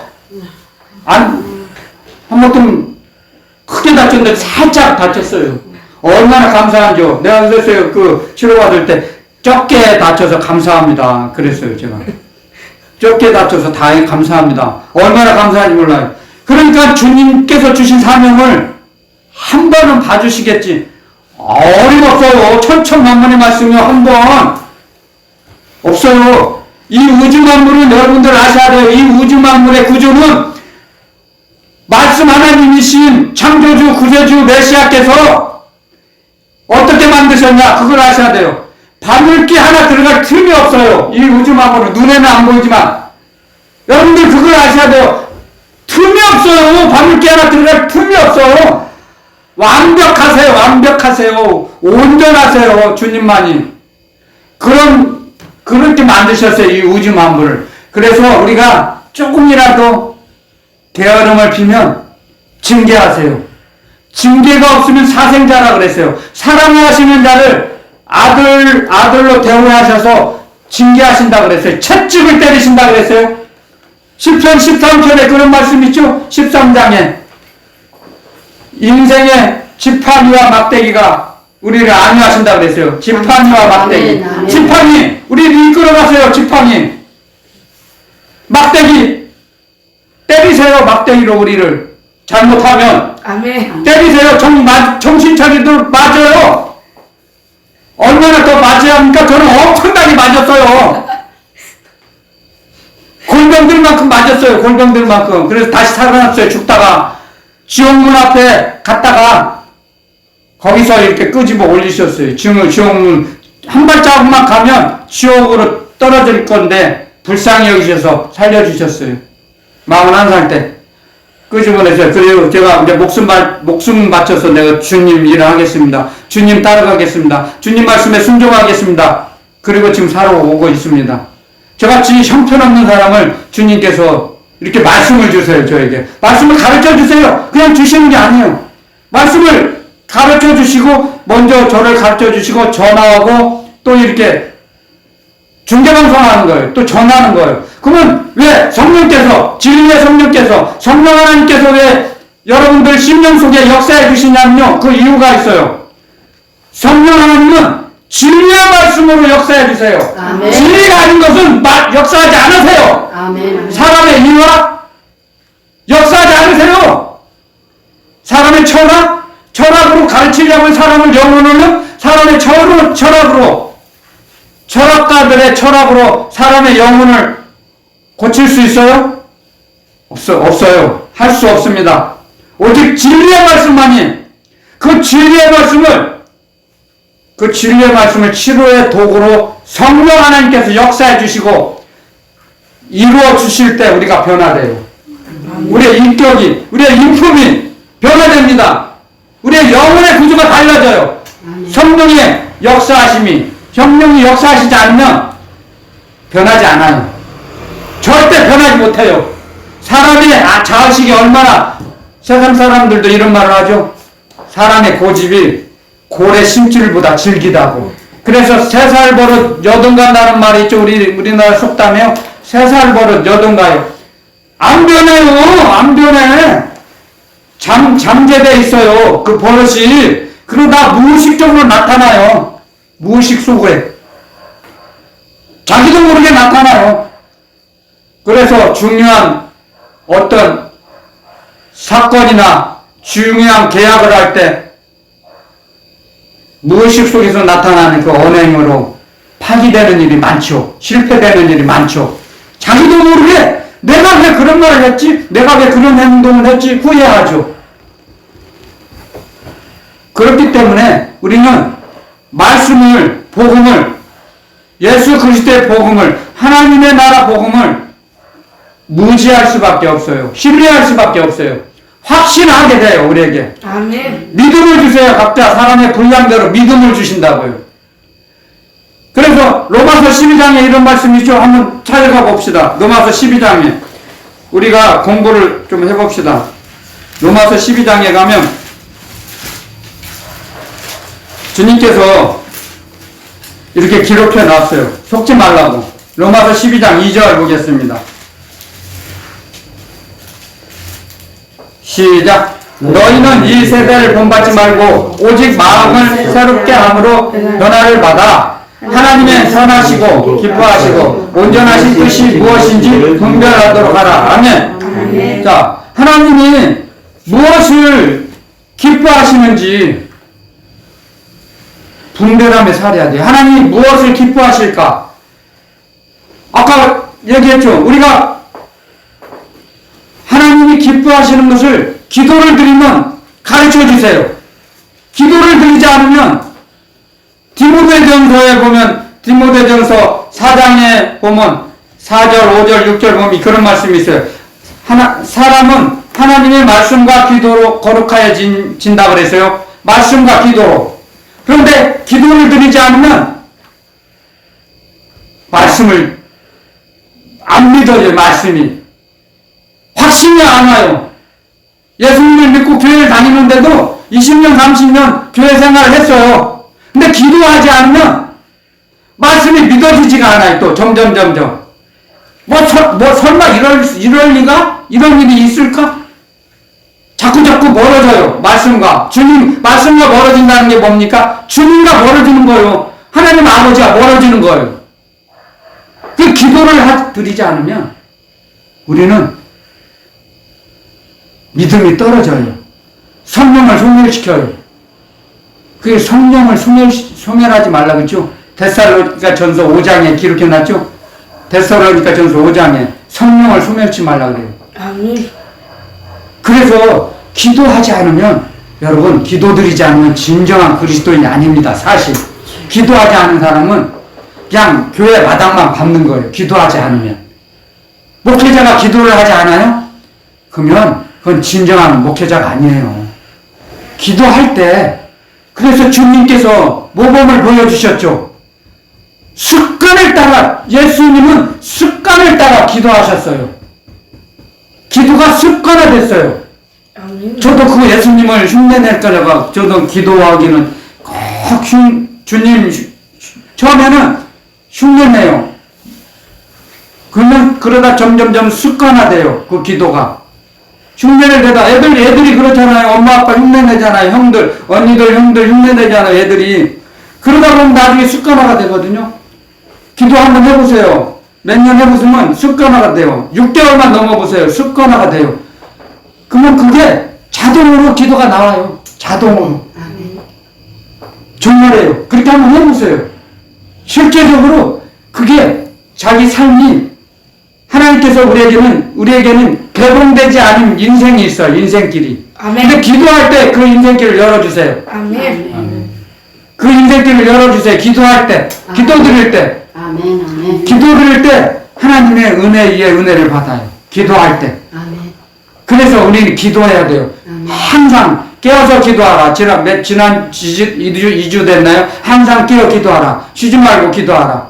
한 번 좀 크게 다쳤는데 살짝 다쳤어요. 얼마나 감사한지요. 내가 그랬어요. 그 치료받을 때 적게 다쳐서 감사합니다. 그랬어요. 제가 적게 다쳐서 다행히 감사합니다. 얼마나 감사한지 몰라요. 그러니까 주님께서 주신 사명을 한 번은 봐주시겠지. 어림없어요. 천천만만의 말씀이 한 번 없어요. 이 우주 만물은 여러분들 아셔야 돼요. 이 우주 만물의 구조는 말씀 하나님이신 창조주, 구세주, 메시아께서 어떻게 만드셨냐? 그걸 아셔야 돼요. 바늘기 하나 들어갈 틈이 없어요. 이 우주 만물은 눈에는 안 보이지만 여러분들 그걸 아셔야 돼요. 틈이 없어요. 바늘기 하나 들어갈 틈이 없어요. 완벽하세요. 완벽하세요. 온전하세요. 주님만이. 그렇게 만드셨어요. 이 우주 만물을. 그래서 우리가 조금이라도 게으름을 피면 징계하세요. 징계가 없으면 사생자라 그랬어요. 사랑하시는 자를 아들로 대우하셔서 징계하신다 그랬어요. 채찍을 때리신다 그랬어요. 시편 13편에 그런 말씀 있죠? 13장에 인생의 지팡이와 막대기가 우리를 안위하신다 그랬어요. 지팡이와 막대기. 아멘, 아멘. 지팡이 우리를 이끌어가세요. 지팡이 막대기 때리세요. 막대기로 우리를 잘못하면 아멘. 때리세요. 정신 차리도록 맞아요. 얼마나 더 맞아야 합니까? 저는 엄청나게 맞았어요. 골병들만큼 맞았어요. 골병들만큼. 그래서 다시 살아났어요. 죽다가 지옥문 앞에 갔다가 거기서 이렇게 끄집어 올리셨어요. 지옥문 한 발자국만 가면 지옥으로 떨어질 건데 불쌍히 여기셔서 살려주셨어요. 41살 때 끄집어내서요. 그리고 제가 이제 목숨 바쳐서 내가 주님 일을 하겠습니다. 주님 따라가겠습니다. 주님 말씀에 순종하겠습니다. 그리고 지금 살아오고 있습니다. 저같이 형편없는 사람을 주님께서 이렇게 말씀을 주세요. 저에게 말씀을 가르쳐 주세요. 그냥 주시는 게 아니에요. 말씀을 가르쳐 주시고 먼저 저를 가르쳐 주시고 전하고 또 이렇게 중계방송하는 거예요. 또 전하는 거예요. 그러면 왜 성령께서 진리의 성령께서 성령 하나님께서 왜 여러분들 심령 속에 역사해 주시냐면요. 그 이유가 있어요. 성령 하나님은 진리의 말씀으로 역사해 주세요. 아멘. 진리가 아닌 것은 역사하지 않으세요. 아멘. 사람의 이유와 역사하지 않으세요. 사람의 철학으로 가르치려면 사람을 영혼으로 사람의 철학으로 철학가들의 철학으로 사람의 영혼을 고칠 수 있어요? 없어요. 할 수 없습니다. 오직 진리의 말씀만이 그 진리의 말씀을 치료의 도구로 성령 하나님께서 역사해 주시고 이루어 주실 때 우리가 변화돼요. 우리의 인격이, 우리의 인품이 변화됩니다. 우리의 영혼의 구조가 달라져요. 성령의 성령이 역사하시지 않으면 변하지 않아요. 절대 변하지 못해요. 사람의 자의식이 얼마나, 세상 사람들도 이런 말을 하죠. 사람의 고집이 고래 심줄보다 질기다고. 그래서 3살 버릇 여든 간다는 말이 있죠. 우리나라 속담에요. 3살 버릇 여든 가요. 안 변해요. 안 변해. 잠재돼 있어요. 그 버릇이. 그러다 무의식적으로 나타나요. 무의식 속에. 자기도 모르게 나타나요. 그래서 중요한 어떤 사건이나 중요한 계약을 할 때 무의식 속에서 나타나는 그 언행으로 파기되는 일이 많죠. 실패되는 일이 많죠. 자기도 모르게 내가 왜 그런 말을 했지? 내가 왜 그런 행동을 했지? 후회하죠. 그렇기 때문에 우리는 말씀을, 복음을, 예수 그리스도의 복음을, 하나님의 나라 복음을 무시할 수밖에 없어요. 신뢰할 수밖에 없어요. 확신하게 돼요, 우리에게. 아멘. 믿음을 주세요. 각자 사람의 분량대로 믿음을 주신다고요. 그래서 로마서 12장에 이런 말씀이 있죠. 한번 찾아가 봅시다. 로마서 12장에 우리가 공부를 좀 해봅시다. 로마서 12장에 가면 주님께서 이렇게 기록해 놨어요. 속지 말라고. 로마서 12장 2절 보겠습니다. 시작. 너희는 이 세대를 본받지 말고 오직 마음을 새롭게 함으로 변화를 받아 하나님의 선하시고 기뻐하시고 온전하신 뜻이 무엇인지 분별하도록 하라. 아멘. 아멘. 자, 하나님이 무엇을 기뻐하시는지 분별하며 살아야 돼요. 하나님이 무엇을 기뻐하실까? 아까 얘기했죠. 우리가 하나님이 기뻐하시는 것을 기도를 드리면 가르쳐 주세요. 기도를 드리지 않으면 디모데전서에 보면 디모데전서 4장에 보면 4절, 5절, 6절 보면 그런 말씀이 있어요. 사람은 하나님의 말씀과 기도로 거룩하여진다 그랬어요. 말씀과 기도로. 그런데 기도를 드리지 않으면 말씀을 안 믿어요. 말씀이 확신이 안 와요. 예수님을 믿고 교회를 다니는데도 20년, 30년 교회 생활을 했어요. 근데 기도하지 않으면 말씀이 믿어지지가 않아요. 또 점점. 설마 이럴 리가? 이런 일이 있을까? 자꾸 멀어져요. 말씀과. 주님, 말씀과 멀어진다는 게 뭡니까? 주님과 멀어지는 거예요. 하나님 아버지와 멀어지는 거예요. 그 기도를 드리지 않으면 우리는 믿음이 떨어져요. 성령을 소멸시켜요. 그게 성령을 소멸하지 말라 그랬죠? 데살로니가 전서 5장에 기록해놨죠? 데살로니가 전서 5장에 성령을 소멸치 말라 그래요. 아멘. 그래서 기도하지 않으면 여러분 기도드리지 않으면 진정한 그리스도인이 아닙니다. 사실 기도하지 않은 사람은 그냥 교회 마당만 밟는 거예요. 기도하지 않으면. 목회자가 기도를 하지 않아요? 그러면 그건 진정한 목회자가 아니에요. 기도할 때 그래서 주님께서 모범을 보여주셨죠. 습관을 따라 예수님은 습관을 따라 기도하셨어요. 기도가 습관화됐어요. 아멘. 저도 그 예수님을 흉내낼까봐 저도 기도하기는 꼭 주님 처음에는 흉내내요. 그러면 그러다 점점점 습관화돼요. 그 기도가. 흉내를 내다 애들이 그렇잖아요. 엄마 아빠 흉내내잖아요. 형들 언니들 형들 흉내내잖아요. 애들이. 그러다 보면 나중에 습관화가 되거든요. 기도 한번 해보세요. 몇 년 해보시면 습관화가 돼요. 6개월만 넘어보세요. 습관화가 돼요. 그러면 그게 자동으로 기도가 나와요. 자동으로. 아멘. 정말이에요. 그렇게 한번 해보세요. 실제적으로 그게 자기 삶이 하나님께서 우리에게는 개봉되지 않은 인생이 있어요. 인생길이. 아멘. 근데 기도할 때 그 인생길을 열어주세요. 아멘. 그 인생길을 열어주세요. 기도할 때, 기도 드릴 때, 아멘, 아멘. 기도 드릴 때 하나님의 은혜 위에 은혜를 받아요. 기도할 때. 아멘. 그래서 우리는 기도해야 돼요. 아멘. 항상 깨어서 기도하라. 지난 2주 됐나요? 항상 깨어 기도하라. 쉬지 말고 기도하라.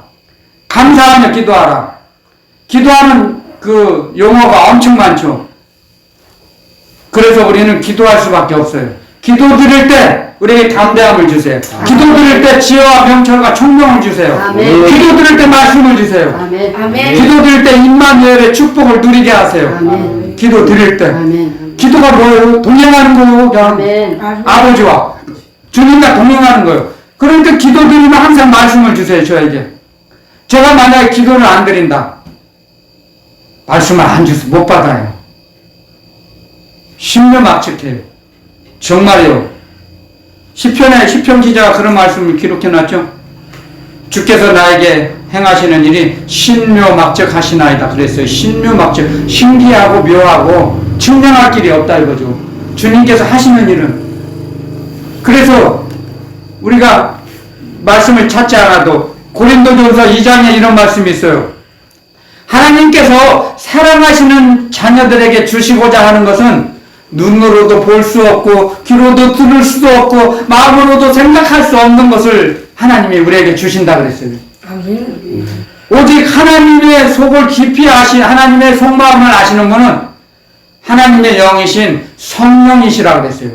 감사하며 기도하라. 기도하는 그 용어가 엄청 많죠. 그래서 우리는 기도할 수밖에 없어요. 기도 드릴 때 우리에게 담대함을 주세요. 기도 드릴 때 지혜와 명철과 총명을 주세요. 아멘. 기도 드릴 때 말씀을 주세요. 아멘. 아멘. 기도 드릴 때 임마누엘의 축복을 누리게 하세요. 아멘. 기도 드릴 때. 아멘. 기도가 뭐예요? 동행하는 거예요. 그냥 아멘. 아버지와 주님과 동행하는 거예요. 그러니까 기도 드리면 항상 말씀을 주세요. 저에게. 제가 만약에 기도를 안 드린다. 말씀을 안 주세요. 못 받아요. 신묘막측해요. 정말이요. 시편 기자가 그런 말씀을 기록해놨죠. 주께서 나에게 행하시는 일이 신묘막측하시나이다 그랬어요. 신묘막측. 신기하고 묘하고 증명할 길이 없다 이거죠. 주님께서 하시는 일은. 그래서 우리가 말씀을 찾지 않아도 고린도전서 2장에 이런 말씀이 있어요. 하나님께서 사랑하시는 자녀들에게 주시고자 하는 것은 눈으로도 볼 수 없고 귀로도 들을 수도 없고 마음으로도 생각할 수 없는 것을 하나님이 우리에게 주신다 그랬어요. 아멘. 오직 하나님의 속을 깊이 하나님의 속마음을 아시는 분은 하나님의 영이신 성령이시라 그랬어요.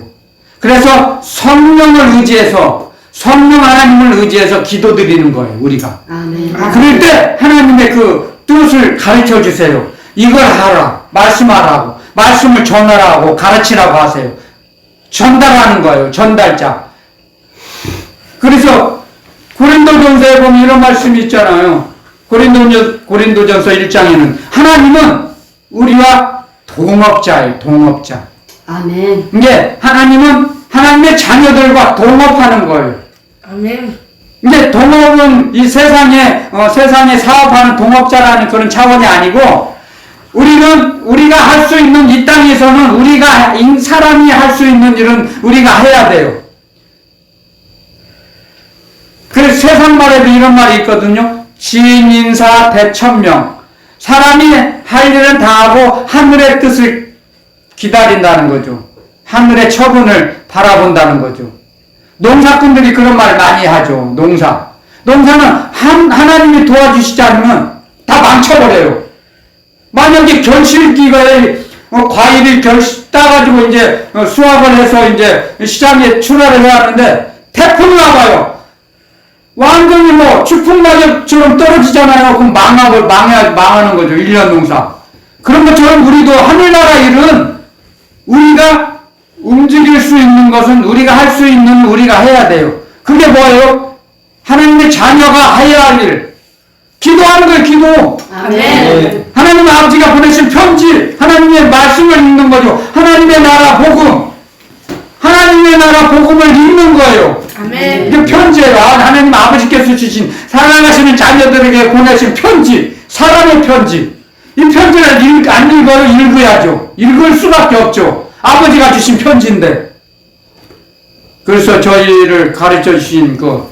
그래서 성령을 의지해서 성령 하나님을 의지해서 기도드리는 거예요. 우리가. 아멘. 그럴 때 하나님의 그 뜻을 가르쳐 주세요. 이걸 하라. 말씀하라고. 말씀을 전하라고 가르치라고 하세요. 전달하는 거예요. 전달자. 그래서 고린도전서에 보면 이런 말씀이 있잖아요. 고린도전서 1장에는 하나님은 우리와 동업자예요. 동업자. 아멘. 이게 하나님은 하나님의 자녀들과 동업하는 거예요. 아멘. 이제 동업은 이 세상에 사업하는 동업자라는 그런 차원이 아니고 우리가 할 수 있는 이 땅에서는 사람이 할 수 있는 일은 우리가 해야 돼요. 그래서 세상 말에도 이런 말이 있거든요. 지인인사 대천명. 사람이 할 일은 다 하고 하늘의 뜻을 기다린다는 거죠. 하늘의 처분을 바라본다는 거죠. 농사꾼들이 그런 말 많이 하죠. 농사는 하나님이 도와주시지 않으면 다 망쳐버려요. 만약에 결실기가에 과일을 따가지고 이제 수확을 해서 이제 시장에 출하를 해야 하는데 태풍이 와봐요. 완전히 추풍낙엽처럼 떨어지잖아요. 그럼 망하는 거죠. 1년 농사. 그런 것처럼 우리도 하늘나라 일은 우리가 움직일 수 있는 것은 우리가 할 수 있는 우리가 해야 돼요. 그게 뭐예요? 하나님의 자녀가 해야 할 일. 기도하는 거예요. 기도. 아멘. 하나님 아버지가 보내신 편지, 하나님의 말씀을 읽는 거죠. 하나님의 나라 복음, 하나님의 나라 복음을 읽는 거예요. 아멘. 이게 편지예요. 하나님 아버지께서 주신 사랑하시는 자녀들에게 보내신 편지, 사랑의 편지. 이 편지를 안 읽어요? 읽어야죠. 읽을 수밖에 없죠. 아버지가 주신 편지인데. 그래서 저희를 가르쳐 주신 그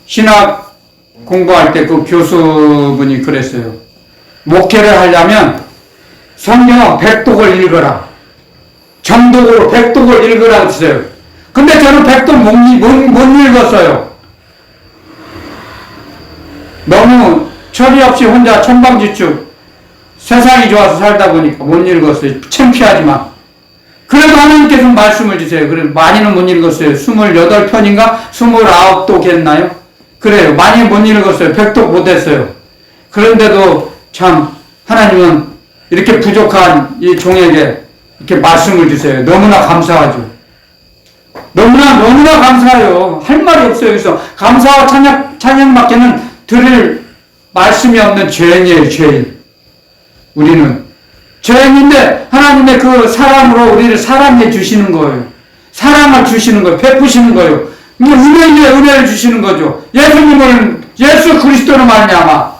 신학 공부할 때 그 교수분이 그랬어요. 목회를 하려면 성경 100독을 읽어라. 정독으로 100독을 읽으라 했어요. 근데 저는 100독 못 읽었어요. 너무 철이 없이 혼자 천방지축 세상이 좋아서 살다 보니까 못 읽었어요. 창피하지만. 그래도 하나님께서 말씀을 주세요. 그래도 많이는 못 읽었어요. 28편인가 29독 했나요? 그래요. 많이 못 읽었어요. 100독 못 했어요. 그런데도 참 하나님은 이렇게 부족한 이 종에게 이렇게 말씀을 주세요. 너무나 감사하죠. 너무나 감사해요. 할 말이 없어요. 그래서 감사와 찬양밖에는 드릴 말씀이 없는 죄인이에요. 죄인. 우리는 죄인인데 하나님의 그 사랑으로 우리를 사랑해 주시는 거예요. 사랑을 주시는 거예요. 베푸시는 거예요. 은혜를 주시는 거죠. 예수 그리스도로 말미암아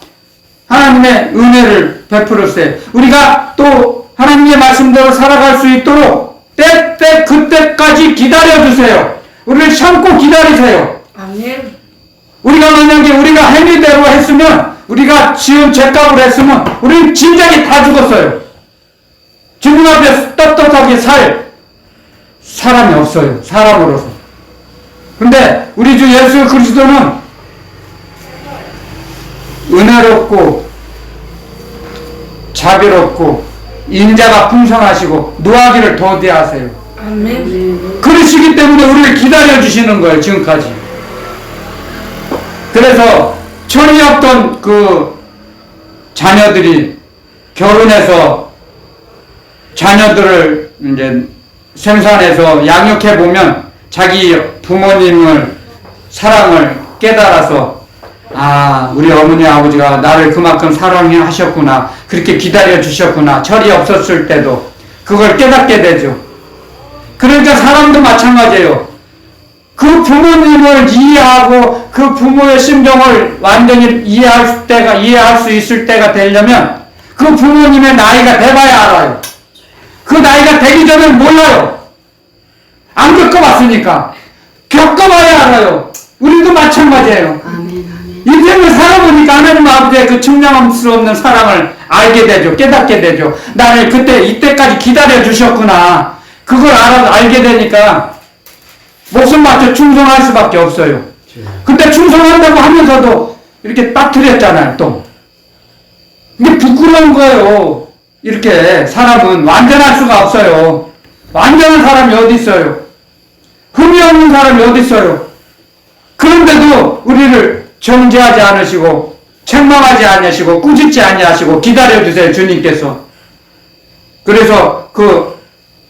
하나님의 은혜를 베풀었어요. 우리가 또 하나님의 말씀대로 살아갈 수 있도록 그때까지 기다려주세요. 우리를 참고 기다리세요. 아멘. 우리가 만약에 우리가 행위대로 했으면, 우리가 지은 죄값을 했으면 우리는 진작에 다 죽었어요. 주님 앞에 떳떳하게 살 사람이 없어요. 사람으로서. 근데 우리 주 예수 그리스도는 은혜롭고 자비롭고 인자가 풍성하시고 노하기를 더디하세요. 아멘. 그러시기 때문에 우리를 기다려주시는 거예요. 지금까지. 그래서 철이 없던 그 자녀들이 결혼해서 자녀들을 이제 생산해서 양육해 보면 자기 부모님을 사랑을 깨달아서 우리 어머니 아버지가 나를 그만큼 사랑하셨구나, 그렇게 기다려 주셨구나, 철이 없었을 때도 그걸 깨닫게 되죠. 그러니까 사람도 마찬가지예요. 그 부모님을 이해하고 그 부모의 심정을 완전히 이해할 수 있을 때가 되려면 그 부모님의 나이가 돼봐야 알아요. 그 나이가 되기 전에 몰라요. 안 겪어봤으니까. 겪어봐야 알아요. 우리도 마찬가지예요. 인생을 살아보니까 하나님 아버지의 그 측량할 수 없는 사랑을 알게 되죠. 깨닫게 되죠. 나를 이때까지 기다려 주셨구나. 그걸 알게 되니까 목숨 바쳐 충성할 수밖에 없어요. 근데 충성한다고 하면서도 이렇게 빠뜨렸잖아요, 또. 이게 부끄러운 거예요. 이렇게 사람은 완전할 수가 없어요. 완전한 사람이 어디 있어요? 흠이 없는 사람이 어디 있어요? 그런데도 우리를 정죄하지 않으시고 책망하지 않으시고 꾸짖지 아니하시고 기다려주세요, 주님께서. 그래서 그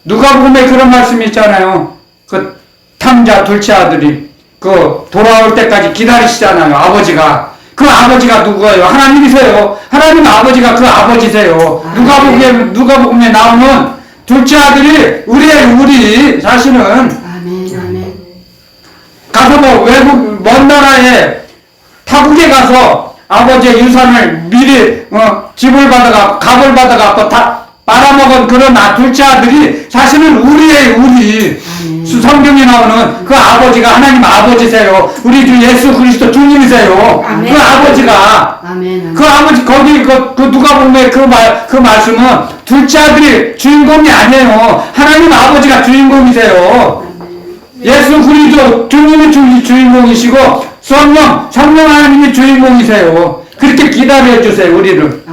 누가복음에 그런 말씀이 있잖아요. 그 탕자 둘째 아들이 그 돌아올 때까지 기다리시잖아요. 아버지가. 그 아버지가 누구예요? 하나님이세요. 하나님 아버지가 그 아버지세요. 누가복음에 나오는 둘째 아들이 우리 자신은 가서 뭐 외국 먼 나라에 타국에 가서 아버지의 유산을 미리 집을 받아가 갑을 받아갖고 다 빨아먹은 그런 둘째 아들이 사실은 우리 성경에 나오는 그 아버지가 하나님 아버지세요. 우리 주 예수 그리스도 주님이세요. 아멘. 그 아버지가 그 아버지 거기 그 누가복음의 그 말씀은 둘째 아들이 주인공이 아니에요. 하나님 아버지가 주인공이세요. 예수 그리스도 주님이 주인공이시고 성령 하나님이 주인공이세요. 그렇게 기다려 주세요. 우리를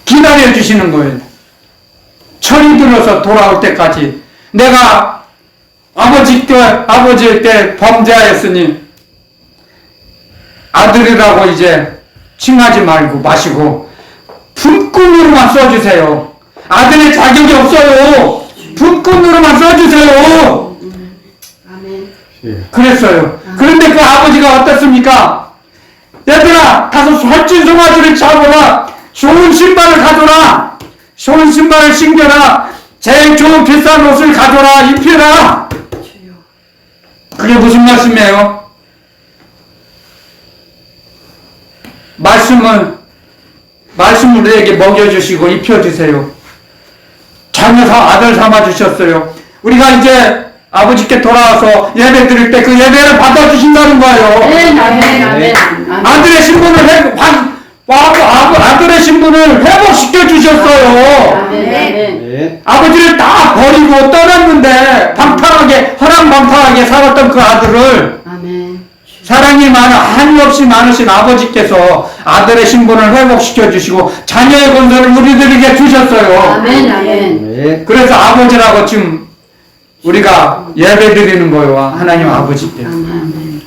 기다려 주시는 거예요. 철이 들어서 돌아올 때까지. 내가 아버지 때 범죄하였으니 아들이라고 이제 칭하지 마시고 품꾼으로만 써주세요. 아들의 자격이 없어요. 품꾼으로만 써주세요. 그랬어요. 그런데 그 아버지가 어떻습니까? 얘들아, 가서 살찐 송아지를 잡아라. 좋은 신발을 가져라. 좋은 신발을 신겨라. 제일 좋은 비싼 옷을 가져라. 입혀라. 그게 무슨 말씀이에요? 말씀을 우리에게 먹여주시고 입혀주세요. 자녀 아들 삼아주셨어요. 우리가 이제 아버지께 돌아와서 예배 드릴 때 그 예배를 받아주신다는 거예요. 아멘. 아멘. 아멘. 아들의 신분을 아들의 신분을 회복시켜 주셨어요. 아멘. 네. 아버지를 다 버리고 떠났는데 방탕하게 허랑방탕하게 살았던 그 아들을 아멘. 사랑이 한없이 많으신 아버지께서 아들의 신분을 회복시켜 주시고 자녀의 권세를 우리들에게 주셨어요. 아멘. 아멘. 네. 그래서 아버지라고 지금 우리가 예배 드리는 거예요. 하나님 아버지께. 아멘.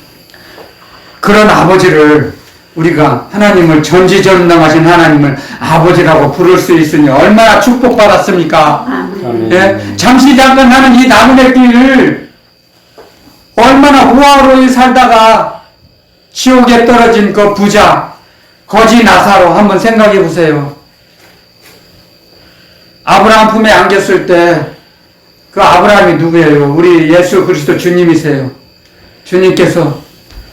그런 아버지를 우리가 하나님을 전지전능하신 하나님을 아버지라고 부를 수 있으니 얼마나 축복받았습니까? 아멘. 예? 잠시 잠깐 하는 이 나그네 길 얼마나 호화로이 살다가 지옥에 떨어진 그 부자 거지 나사로 한번 생각해 보세요. 아브라함 품에 안겼을 때 그 아브라함이 누구예요? 우리 예수 그리스도 주님이세요. 주님께서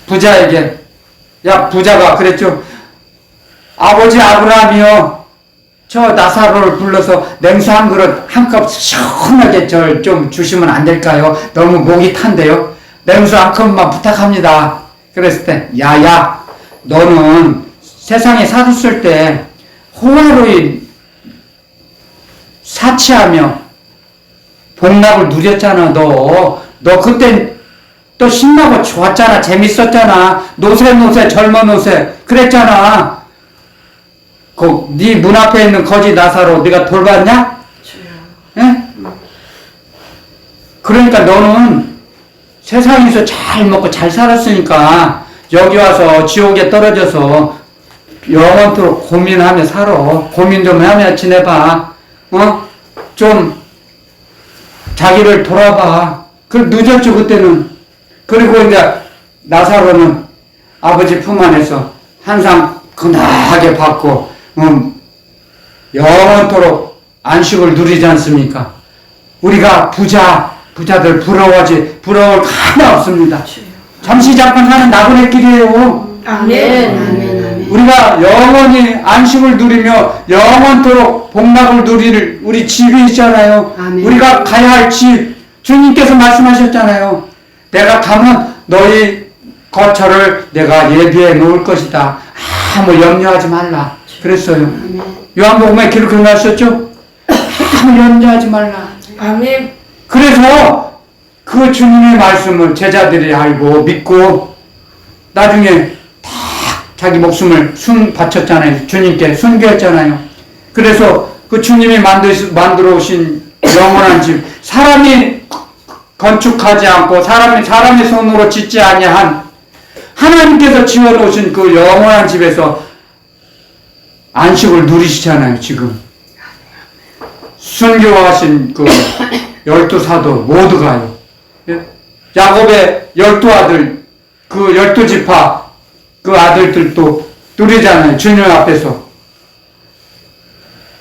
부자에게 부자가 그랬죠. 아버지 아브라함이요, 저 나사로를 불러서 냉수 한 그릇 한컵 시원하게 좀 주시면 안 될까요? 너무 목이 탄데요. 냉수 한 컵만 부탁합니다. 그랬을 때 야야, 너는 세상에 살았을 때 호화로이 사치하며 복락을 누렸잖아. 너 그때 또 신나고 좋았잖아. 재밌었잖아. 노세 젊은 노세 그랬잖아. 네 문 앞에 있는 거지 나사로 네가 돌봤냐? 예? 그러니까 너는 세상에서 잘 먹고 잘 살았으니까 여기 와서 지옥에 떨어져서 영원토록 고민하며 살아. 고민 좀 하며 지내봐. 좀 자기를 돌아봐. 늦었죠 그때는. 그리고 이제 나사로는 아버지 품 안에서 항상 근하게 받고 영원토록 안식을 누리지 않습니까? 우리가 부자들 부러울 하나 없습니다. 잠시 잠깐 사는 나그네 길이에요. 아멘. 아멘. 우리가 영원히 안식을 누리며 영원토록 복락을 누릴 우리 집이 있잖아요. 아멘. 우리가 가야 할 집, 주님께서 말씀하셨잖아요. 내가 가면 너희 거처를 내가 예비해 놓을 것이다. 아무 염려하지 말라. 그랬어요. 아멘. 요한복음에 기록해 놨었죠? 아무 염려하지 말라. 아멘. 그래서 그 주님의 말씀을 제자들이 알고 믿고 나중에 다 자기 목숨을 바쳤잖아요. 주님께 순교했잖아요. 그래서 그 주님이 만들어 오신 영원한 집, 사람이 건축하지 않고 사람의 손으로 짓지 아니한 하나님께서 지어놓으신 그 영원한 집에서 안식을 누리시잖아요. 지금 순교하신 그 12사도 모두가요. 야곱의 12아들, 그 12지파 그 아들들도 누리잖아요. 주님 앞에서.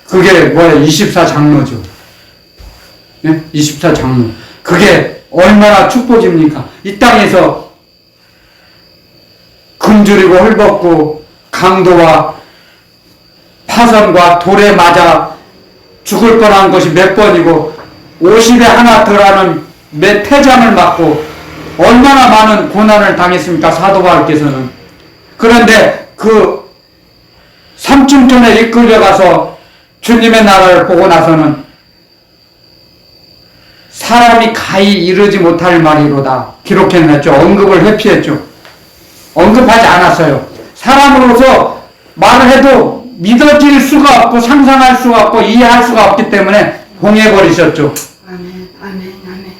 그게 뭐예요? 24장로죠. 네? 24장로. 그게 얼마나 축복입니까? 이 땅에서 굶주리고 헐벗고 강도와 파선과 돌에 맞아 죽을 뻔한 것이 몇 번이고 50에 하나 덜하는 몇 태장을 맞고 얼마나 많은 고난을 당했습니까? 사도 바울께서는. 그런데 그 삼중전에 이끌려가서 주님의 나라를 보고 나서는 사람이 가히 이르지 못할 말이로다 기록해냈죠. 언급을 회피했죠. 언급하지 않았어요. 사람으로서 말을 해도 믿어질 수가 없고 상상할 수가 없고 이해할 수가 없기 때문에 봉해버리셨죠. 아멘. 아멘. 아멘.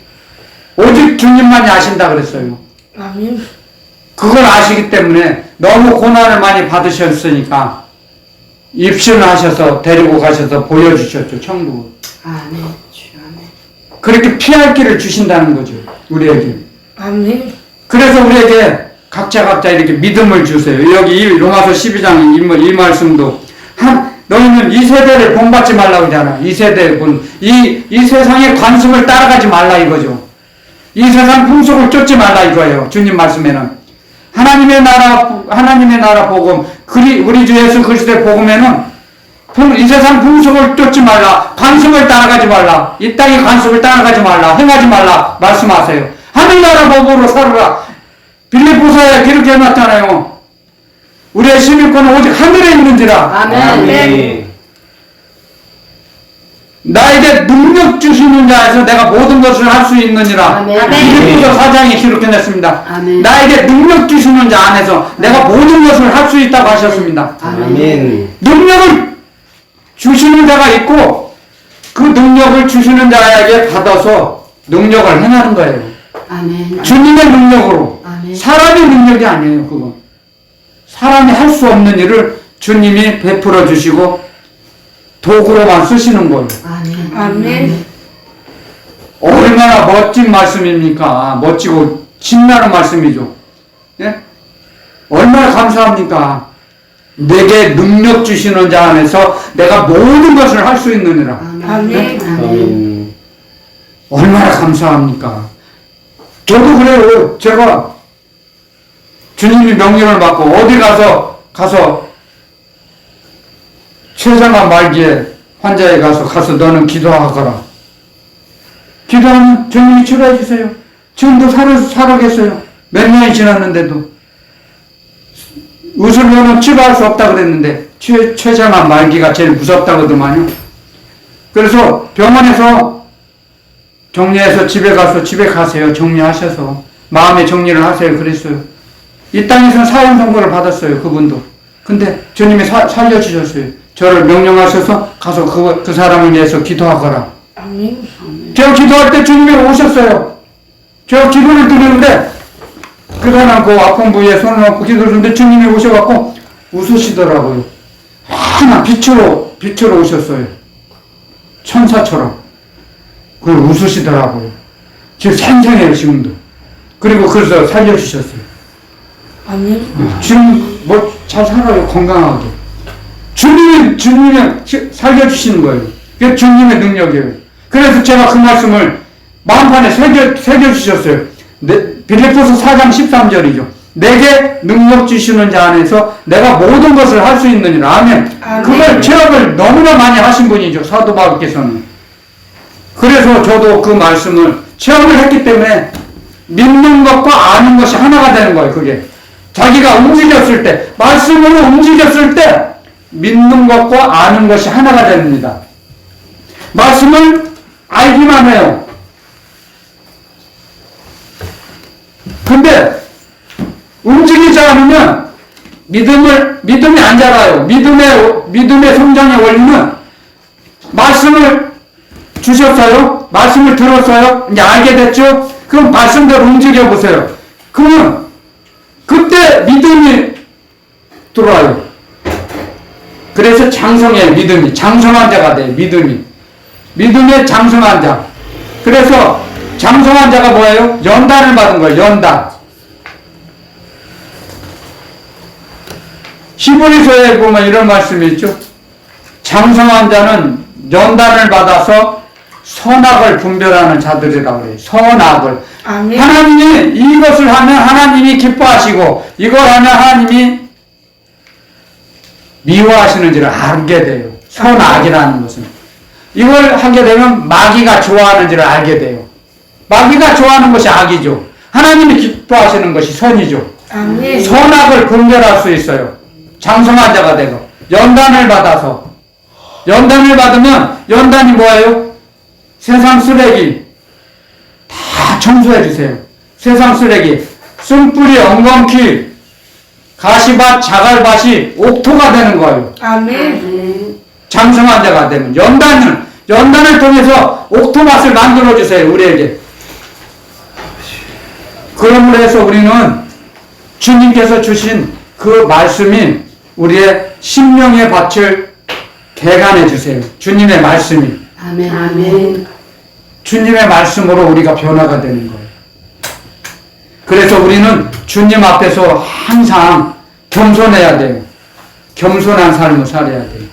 오직 주님만이 아신다 그랬어요. 아멘. 그걸 아시기 때문에 너무 고난을 많이 받으셨으니까 입신을 하셔서 데리고 가셔서 보여주셨죠. 천국을. 아멘. 주 아멘. 그렇게 피할 길을 주신다는 거죠. 우리에게. 아멘. 그래서 우리에게 각자 이렇게 믿음을 주세요. 여기 로마서 12장 이 말씀도 너희는 이 세대를 본받지 말라고 하잖아. 이 세대를 이 세상의 관습을 따라가지 말라 이거죠. 이 세상 풍속을 쫓지 말라 이거예요. 주님 말씀에는 하나님의 나라 복음 우리 주 예수 그리스도의 복음에는 이 세상 풍속을 쫓지 말라, 관습을 따라가지 말라, 이 땅의 관습을 따라가지 말라, 행하지 말라 말씀하세요. 하늘나라 법으로 살아라. 빌립보서에 그렇게 해놨잖아요. 우리의 시민권은 오직 하늘에 있는지라. 아멘. 나에게 능력 주시는 자에서 내가 모든 것을 할 수 있느니라. 아멘. 빌립보서 4장에 기록해 냈습니다. 아멘. 나에게 능력 주시는 자 안에서 내가 모든 것을 할 수 있다고 하셨습니다. 아멘. 능력을 주시는 자가 있고 그 능력을 주시는 자에게 받아서 능력을 행하는 거예요. 아멘. 주님의 능력으로. 아멘. 사람의 능력이 아니에요. 그건 사람이 할 수 없는 일을 주님이 베풀어 주시고 도구로만 쓰시는 거예요. 아멘. 아멘. 얼마나 멋진 말씀입니까? 멋지고 신나는 말씀이죠. 예? 얼마나 감사합니까? 내게 능력 주시는 자 안에서 내가 모든 것을 할 수 있느니라. 아멘. 아멘. 얼마나 감사합니까? 저도 그래요. 제가 주님이 명령을 받고 어디 가서 최상한 말기에 환자에 가서 너는 기도하거라. 기도하면 주님이 치료해 주세요. 지금도 살아겠어요. 몇 년이 지났는데도. 의술로는 치료할 수 없다 그랬는데 최상한 말기가 제일 무섭다거든요. 그래서 병원에서 정리해서 집에 가세요. 정리하셔서 마음의 정리를 하세요. 그랬어요. 이 땅에서 사형 선고를 받았어요. 그분도. 근데 주님이 살려주셨어요. 저를 명령하셔서 가서 그 사람을 위해서 기도하거라. 아멘. 제가 기도할 때 주님이 오셨어요. 제가 기도를 드리는데 그 사람 그 아픈 부위에 손을 얹고 기도를 드리는데 주님이 오셔갖고 웃으시더라고요. 하나 빛으로 오셨어요. 천사처럼. 그걸 웃으시더라고요. 지금 생생해요, 지금도. 그리고 그래서 살려주셨어요. 아멘. 지금 뭐 잘 살아요, 건강하게. 주님이 살려주시는 거예요. 그게 주님의 능력이에요. 그래서 제가 그 말씀을 마음판에 새겨주셨어요. 빌립보서 4장 13절이죠. 내게 능력 주시는 자 안에서 내가 모든 것을 할 수 있느니라. 아멘. 아멘. 그걸 체험을 너무나 많이 하신 분이죠. 사도 바울께서는. 그래서 저도 그 말씀을 체험을 했기 때문에 믿는 것과 아는 것이 하나가 되는 거예요. 그게. 자기가 움직였을 때, 말씀으로 움직였을 때 믿는 것과 아는 것이 하나가 됩니다. 말씀을 알기만 해요. 근데 움직이지 않으면 믿음이 안 자라요. 믿음의 성장의 원리는 말씀을 주셨어요. 말씀을 들었어요. 이제 알게 됐죠? 그럼 말씀대로 움직여 보세요. 그러면 그때 믿음이 들어와요. 그래서 장성해, 믿음이. 장성한 자가 돼요, 믿음의 장성한 자. 그래서 장성한 자가 뭐예요? 연단을 받은 거예요, 연단. 히브리서에 보면 이런 말씀이 있죠. 장성한 자는 연단을 받아서 선악을 분별하는 자들이라고 그래요. 선악을. 아멘. 하나님이 이것을 하면 하나님이 기뻐하시고 이걸 하면 하나님이 미워하시는지를 알게 돼요. 선악이라는 것은. 이걸 하게 되면 마귀가 좋아하는지를 알게 돼요. 마귀가 좋아하는 것이 악이죠. 하나님이 기뻐하시는 것이 선이죠. 아멘. 선악을 분별할 수 있어요. 장성한 자가 되고 연단을 받아서. 연단을 받으면 연단이 뭐예요? 세상 쓰레기 다 청소해 주세요. 세상 쓰레기, 쓴뿌리, 엉겅퀴, 가시밭, 자갈밭이 옥토가 되는 거예요. 아멘. 장성한 자가 되면 연단을 통해서 옥토밭을 만들어 주세요. 우리에게. 그러므로 해서 우리는 주님께서 주신 그 말씀이 우리의 심령의 밭을 개간해 주세요. 주님의 말씀이. 아멘. 아멘. 주님의 말씀으로 우리가 변화가 되는 거예요. 그래서 우리는 주님 앞에서 항상 겸손해야 돼요. 겸손한 삶을 살아야 돼요.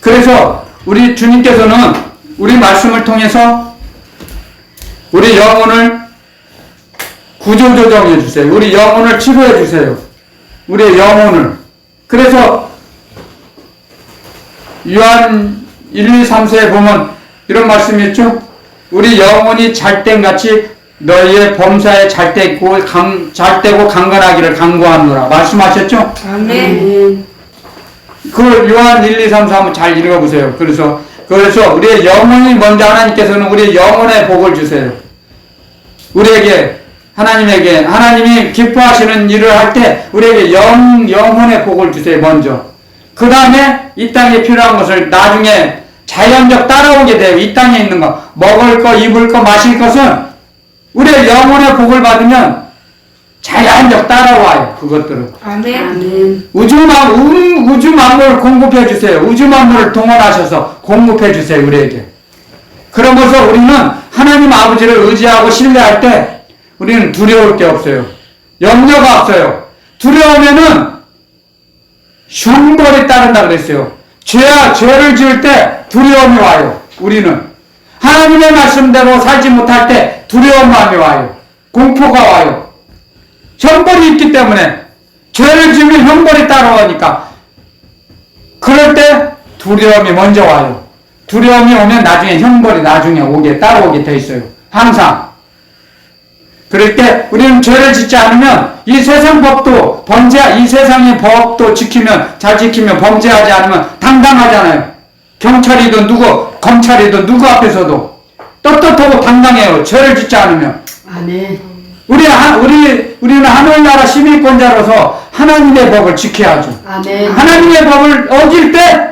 그래서 우리 주님께서는 우리 말씀을 통해서 우리 영혼을 구조조정해 주세요. 우리 영혼을 치료해 주세요. 우리의 영혼을 그래서 요한 1, 2, 3세에 보면 이런 말씀이 있죠. 우리 영혼이 잘된같이 너희의 범사에 잘되고 강건하기를 간구하노라 말씀하셨죠. 아멘. 그 요한 1, 2, 3, 4 한번 잘 읽어보세요. 그래서 우리의 영혼이 먼저 하나님께서는 우리의 영혼의 복을 주세요. 우리에게 하나님이 기뻐하시는 일을 할 때 우리에게 영혼의 복을 주세요. 먼저. 그 다음에 이 땅에 필요한 것을 나중에 자연적 따라오게 돼요. 이 땅에 있는 거 먹을 거 입을 거 마실 것은 우리의 영혼의 복을 받으면 자연적 따라와요. 그것들은. 아멘. 우주 만물을 공급해 주세요. 우주 만물을 동원하셔서 공급해 주세요. 우리에게. 그러면서 우리는 하나님 아버지를 의지하고 신뢰할 때 우리는 두려울 게 없어요. 염려가 없어요. 두려우면은 흉벌이 따른다 그랬어요. 죄를 지을 때 두려움이 와요. 우리는 하나님의 말씀대로 살지 못할 때 두려움이 와요. 공포가 와요. 형벌이 있기 때문에 죄를 지으면 형벌이 따라오니까 그럴 때 두려움이 먼저 와요. 두려움이 오면 나중에 형벌이 나중에 따라오게 돼 있어요. 항상. 그럴 때 우리는 죄를 짓지 않으면 이 세상의 법도 잘 지키면 범죄하지 않으면 당당하잖아요. 경찰이든 검찰이든 누구 앞에서도 떳떳하고 당당해요. 죄를 짓지 않으면. 아멘. 우리는 하늘나라 시민권자로서 하나님의 법을 지켜야죠. 아멘. 하나님의 법을 어길 때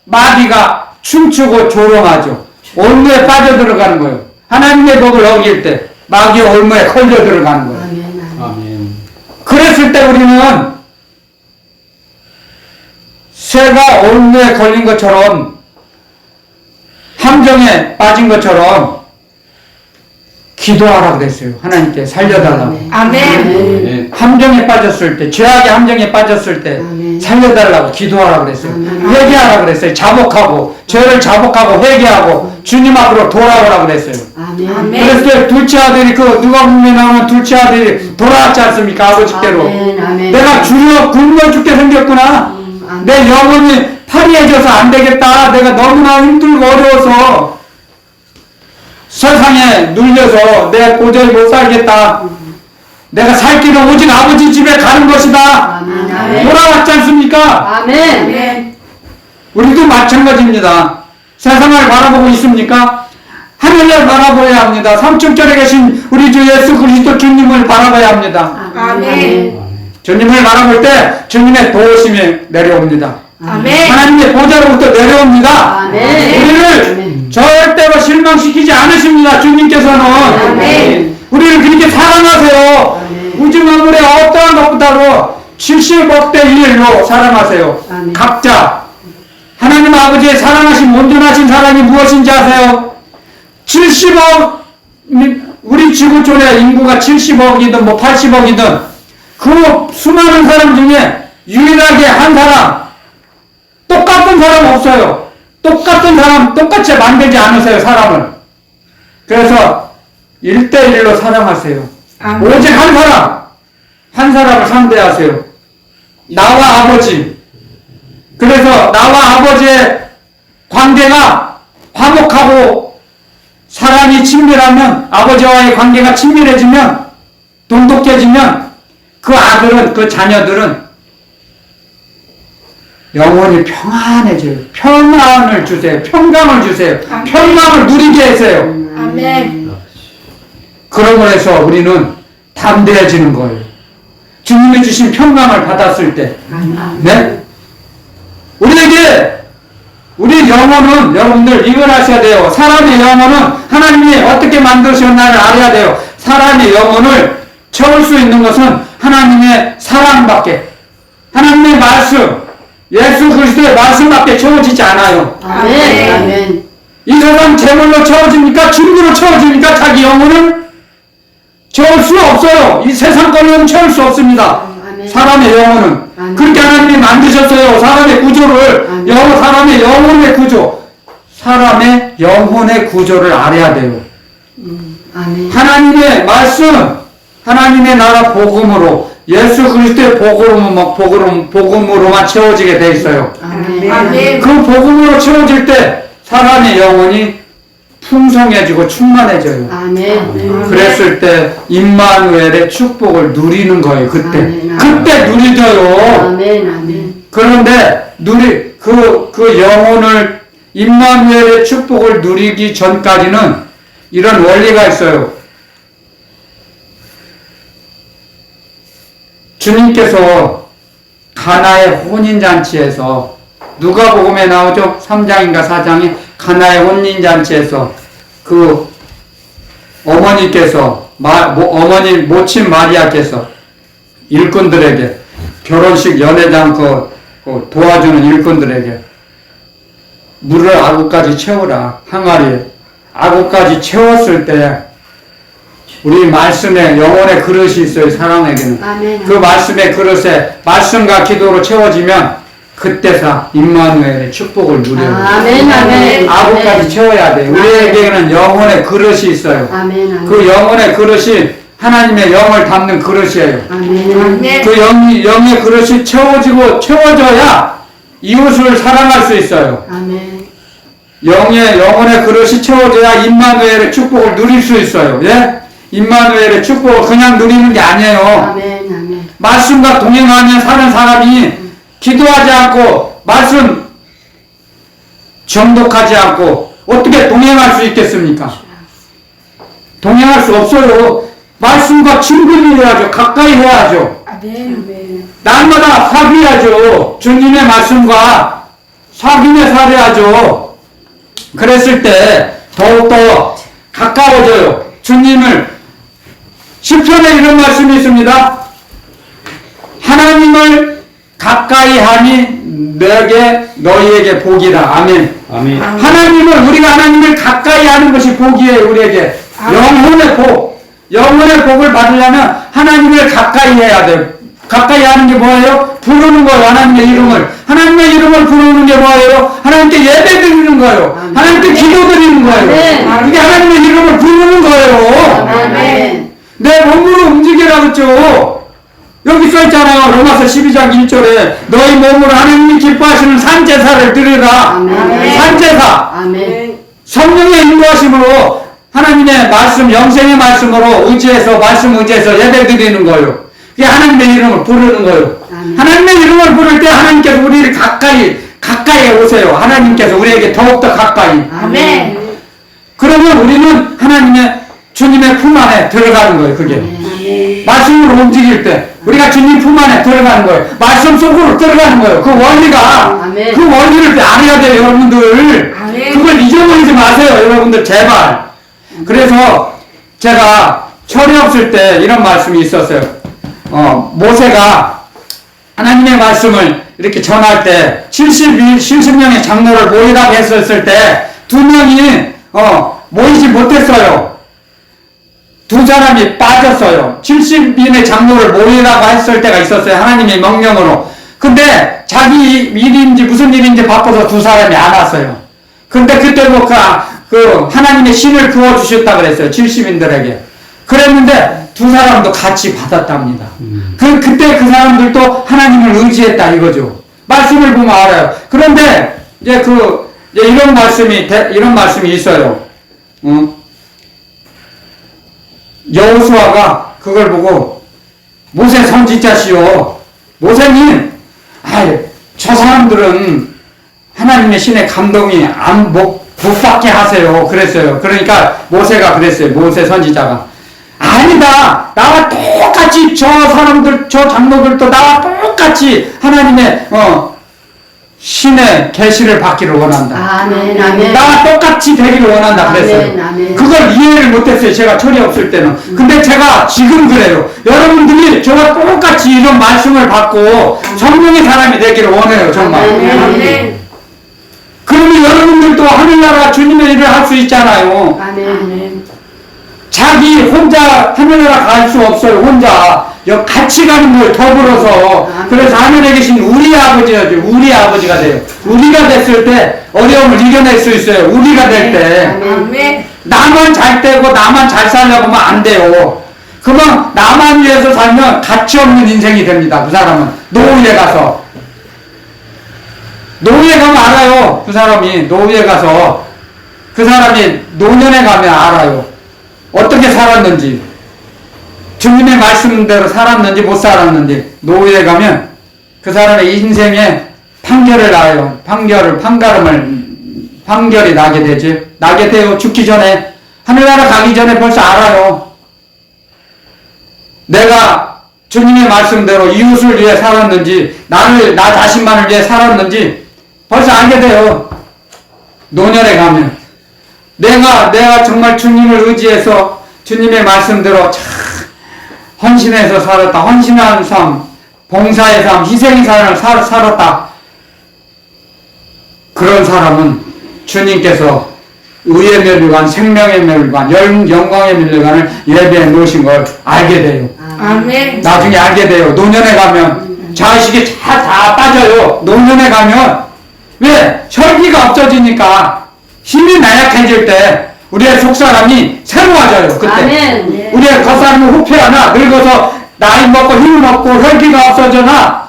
마귀가 춤추고 조롱하죠. 올무에 빠져들어가는 거예요. 하나님의 법을 어길 때 마귀의 올무에 걸려 들어가는 거예요. 아멘. 아멘. 그랬을 때 우리는 새가 올무에 걸린 것처럼 함정에 빠진 것처럼 기도하라고 그랬어요. 하나님께 살려달라고. 아멘. 함정에 빠졌을 때, 죄악의 함정에 빠졌을 때 아멘. 살려달라고 기도하라고 그랬어요. 아멘. 회개하라고 그랬어요. 자복하고 죄를 자복하고 회개하고 주님 앞으로 돌아오라고 그랬어요. 아멘. 아멘. 그랬을 때 둘째 아들이 누가 보면 나오는 둘째 아들이 돌아왔지 않습니까? 아버지께로. 아멘. 아멘. 내가 굶어 죽게 생겼구나. 아멘. 내 영혼이 파리해져서 안 되겠다. 내가 너무나 힘들고 어려워서 세상에 눌려서 내 도저히 못 살겠다. 내가 살 길은 오직 아버지 집에 가는 것이다. 아멘. 아멘. 돌아왔지 않습니까? 아멘. 아멘. 우리도 마찬가지입니다. 세상을 바라보고 있습니까? 하늘을 바라봐야 합니다. 삼층결에 계신 우리 주 예수 그리스도 주님을 바라봐야 합니다. 아멘. 주님을 바라볼 때 주님의 도우심이 내려옵니다. 아멘. 하나님의 보좌로부터 내려옵니다. 아멘. 우리를 아멘. 절대로 실망시키지 않으십니다. 주님께서는. 아멘. 우리를 그렇게 사랑하세요. 아멘. 우주 만물의 어떠한 것보다도 70억 대 1로 사랑하세요. 아멘. 각자. 하나님 아버지의 사랑하신 온전하신 사랑이 무엇인지 아세요? 70억, 우리 지구촌의 인구가 70억이든 80억이든 그 수많은 사람 중에 유일하게 한 사람, 똑같은 사람 없어요. 똑같은 사람, 똑같이 만들지 않으세요, 사람을. 그래서 1대1로 사랑하세요. 아멘. 오직 한 사람을 상대하세요. 나와 아버지. 그래서 나와 아버지의 관계가 화목하고 사랑이 친밀하면, 아버지와의 관계가 친밀해지면, 돈독해지면 그 아들은, 그 자녀들은 영원히 평안해져요. 평안을 주세요. 평강을 주세요. 아멘. 평강을 누리게 하세요. 아멘. 그러고 해서 우리는 담대해지는 거예요. 주님이 주신 평강을 받았을 때. 네? 우리 영혼은, 여러분들 이걸 아셔야 돼요. 사람의 영혼은 하나님이 어떻게 만드셨나를 알아야 돼요. 사람의 영혼을 채울 수 있는 것은 하나님의 사랑밖에, 하나님의 말씀, 예수 그리스도의 말씀밖에 채워지지 않아요. 아멘. 아멘. 이 세상 재물로 채워집니까? 중구로 채워집니까? 자기 영혼을 채울 수 없어요. 이 세상 걸로는 채울 수 없습니다. 아멘. 사람의 영혼은. 아멘. 그렇게 하나님이 만드셨어요. 사람의 구조를. 아멘. 사람의 영혼의 구조. 사람의 영혼의 구조를 알아야 돼요. 아멘. 하나님의 말씀, 하나님의 나라 복음으로 예수 그리스도의 복음으로만 채워지게 돼 있어요. 아멘. 아멘. 그 복음으로 채워질 때 사람의 영혼이 풍성해지고 충만해져요. 아멘. 그랬을 때 임마누엘의 축복을 누리는 거예요. 그때 아멘. 그때 누리져요. 아멘. 아멘. 그런데 그 영혼을 임마누엘의 축복을 누리기 전까지는 이런 원리가 있어요. 주님께서 가나의 혼인잔치에서 누가복음에 나오죠? 3장인가 4장에 가나의 혼인잔치에서 그 어머니께서 어머니 모친 마리아께서 일꾼들에게 결혼식 연회장 그 도와주는 일꾼들에게 물을 아구까지 채우라 항아리에 아구까지 채웠을 때 우리 말씀에 영혼의 그릇이 있어요. 사람에게는 아멘. 그 말씀의 그릇에 말씀과 기도로 채워지면 그때사 임마누엘의 축복을 누려요. 아멘. 아멘. 아구까지 채워야 돼. 우리에게는 영혼의 그릇이 있어요. 아멘. 아멘. 그 영혼의 그릇이 하나님의 영을 담는 그릇이에요. 아멘. 아멘. 그 영의 그릇이 채워져야 이웃을 사랑할 수 있어요. 아멘. 영혼의 그릇이 채워져야 임마누엘의 축복을 누릴 수 있어요. 예? 임마누엘의 축복을 그냥 누리는 게 아니에요. 아멘. 아멘. 말씀과 동행하며 사는 사람이 기도하지 않고 말씀 정독하지 않고 어떻게 동행할 수 있겠습니까? 동행할 수 없어요. 말씀과 친분이 해야죠. 가까이 해야죠. 아멘. 날마다 사귀어야죠. 주님의 말씀과 사귀며 살아야죠. 그랬을 때 더욱더 가까워져요. 주님을 시편에 이런 말씀이 있습니다. 하나님을 가까이 하니 너희에게 복이라. 아멘. 아멘. 하나님을 우리가 하나님을 가까이 하는 것이 복이에요. 우리에게 영혼의 복, 영혼의 복을 받으려면 하나님을 가까이 해야 돼요. 가까이 하는 게 뭐예요? 부르는 거예요. 하나님의 이름을. 하나님의 이름을 부르는 게 뭐예요? 하나님께 예배 드리는 거예요. 아멘. 하나님께 기도 드리는 거예요. 아멘. 이게 하나님의 이름을 부르는 거예요. 아멘. 내 몸으로 움직이라 그랬죠. 여기 써있잖아요. 로마서 12장 1절에 너희 몸으로 하나님이 기뻐하시는 산제사를 드리라. 아멘. 산제사. 아멘. 성령의 인도하심으로 하나님의 말씀, 영생의 말씀으로 의지해서 예배 드리는 거예요. 그게 하나님의 이름을 부르는 거예요. 아멘. 하나님의 이름을 부를 때 하나님께서 우리를 가까이 오세요. 하나님께서 우리에게 더욱더 가까이. 아멘. 그러면 우리는 주님의 품 안에 들어가는 거예요. 그게. 아멘. 말씀으로 움직일 때 우리가 주님 품 안에 들어가는 거예요. 말씀 속으로 들어가는 거예요. 그 원리가 아멘. 그 원리를 알아야 돼요. 여러분들. 아멘. 그걸 잊어버리지 마세요. 여러분들 제발. 그래서 제가 철이 없을 때 이런 말씀이 있었어요. 모세가 하나님의 말씀을 이렇게 전할 때 70명의 장로를 모이라고 했었을 때 2명이 모이지 못했어요. 2사람이 빠졌어요. 70인의 장로를 모이라고 했을 때가 있었어요. 하나님의 명령으로. 근데 자기 일인지 무슨 일인지 바빠서 2사람이 안 왔어요. 근데 그때도 그 하나님의 신을 부어주셨다 그랬어요. 70인들에게. 그랬는데 2사람도 같이 받았답니다. 그때 그 사람들도 하나님을 의지했다 이거죠. 말씀을 보면 알아요. 그런데 이제 이런 말씀이 있어요. 여호수아가 그걸 보고 모세 선지자시오. 모세님, 저 사람들은 하나님의 신의 감동이 못 받게 하세요. 그랬어요. 그러니까 모세가 그랬어요. 모세 선지자가. 아니다. 나와 똑같이 저 장로들도 나와 똑같이 하나님의 신의 계시를 받기를 원한다. 아멘. 아멘. 나와 똑같이 되기를 원한다 그랬어요. 아멘, 아멘. 그걸 이해를 못했어요. 제가 철이 없을 때는. 근데 제가 지금 그래요. 여러분들이 저와 똑같이 이런 말씀을 받고 성령의 사람이 되기를 원해요. 정말. 아멘. 아멘. 그러면 여러분들도 하늘나라 주님의 일을 할 수 있잖아요. 아멘. 자기 혼자 하늘나라 갈 수 없어요. 혼자 같이 가는 거예요. 더불어서. 그래서 하늘에 계신 우리 아버지가 우리 아버지가 돼요. 우리가 됐을 때 어려움을 이겨낼 수 있어요. 우리가 될 때 아멘. 나만 잘 되고 나만 잘 살려고 하면 안 돼요. 그러면 나만 위해서 살면 가치 없는 인생이 됩니다. 그 사람은 노후에 가서 노후에 가면 알아요. 그 사람이 노후에 가서 그 사람이 노년에 가면 알아요. 어떻게 살았는지, 주님의 말씀대로 살았는지 못 살았는지. 노후에 가면 그 사람의 인생에 판결을 나요. 판결이 나게 되지. 나게 되고 죽기 전에, 하늘나라 가기 전에 벌써 알아요. 내가 주님의 말씀대로 이웃을 위해 살았는지, 나 자신만을 위해 살았는지 벌써 알게 돼요. 노년에 가면. 내가 정말 주님을 의지해서 주님의 말씀대로 참 헌신해서 살았다. 헌신한 삶, 봉사의 삶, 희생의 삶을 살았다. 그런 사람은 주님께서 의의 멸류관, 생명의 멸류관, 영광의 멸류관을 예배해 놓으신 걸 알게 돼요. 아멘. 나중에 알게 돼요. 노년에 가면 자식이 다 빠져요. 노년에 가면. 왜? 혈기가 없어지니까. 힘이 나약해질 때 우리의 속사람이 새로워져요. 그때. 아멘. 우리의 겉사람이 후패하나 늙어서 나이 먹고 힘은 없고 혈기가 없어져나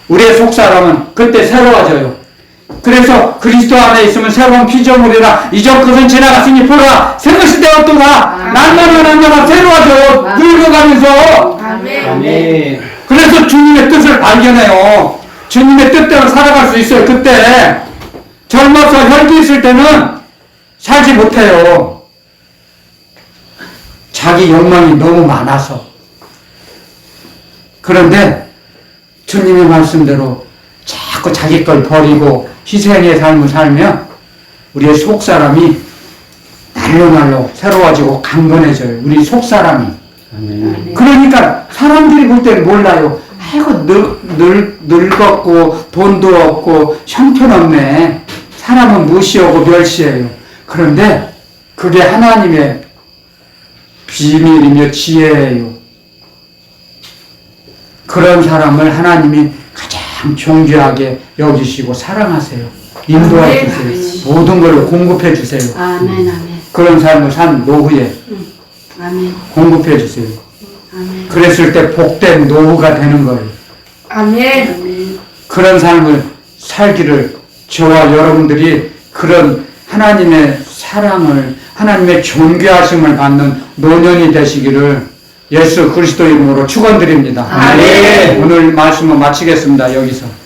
우리의 속사람은 그때 새로워져요. 그래서 그리스도 안에 있으면 새로운 피조물이라 이전 것은 지나갔으니 보라 새 것이 되었도다. 날마다 새로워져요. 늙어가면서. 아멘. 아멘. 그래서 주님의 뜻을 발견해요. 주님의 뜻대로 살아갈 수 있어요. 그때 젊어서 혈기 있을 때는 살지 못해요. 자기 욕망이 너무 많아서. 그런데 주님의 말씀대로 자꾸 자기 걸 버리고 희생의 삶을 살면 우리의 속사람이 날로 새로워지고 강건해져요. 우리 속사람이. 아멘. 그러니까 사람들이 볼 때는 몰라요. 아이고 늙었고 돈도 없고 형편없네. 사람은 무시하고 멸시해요. 그런데 그게 하나님의 비밀이며 지혜예요. 그런 사람을 하나님이 가장 존귀하게 여기시고 사랑하세요. 인도해 주세요. 모든 걸 공급해 주세요. 아멘. 아멘. 그런 삶을 산 노후에 아멘. 공급해 주세요. 아멘. 그랬을 때 복된 노후가 되는 거예요. 아멘. 아멘. 그런 삶을 살기를 저와 여러분들이 그런 하나님의 사랑을, 하나님의 존귀하심을 받는 노년이 되시기를 예수 그리스도 이름으로 축원드립니다. 아멘. 오늘 말씀을 마치겠습니다. 여기서.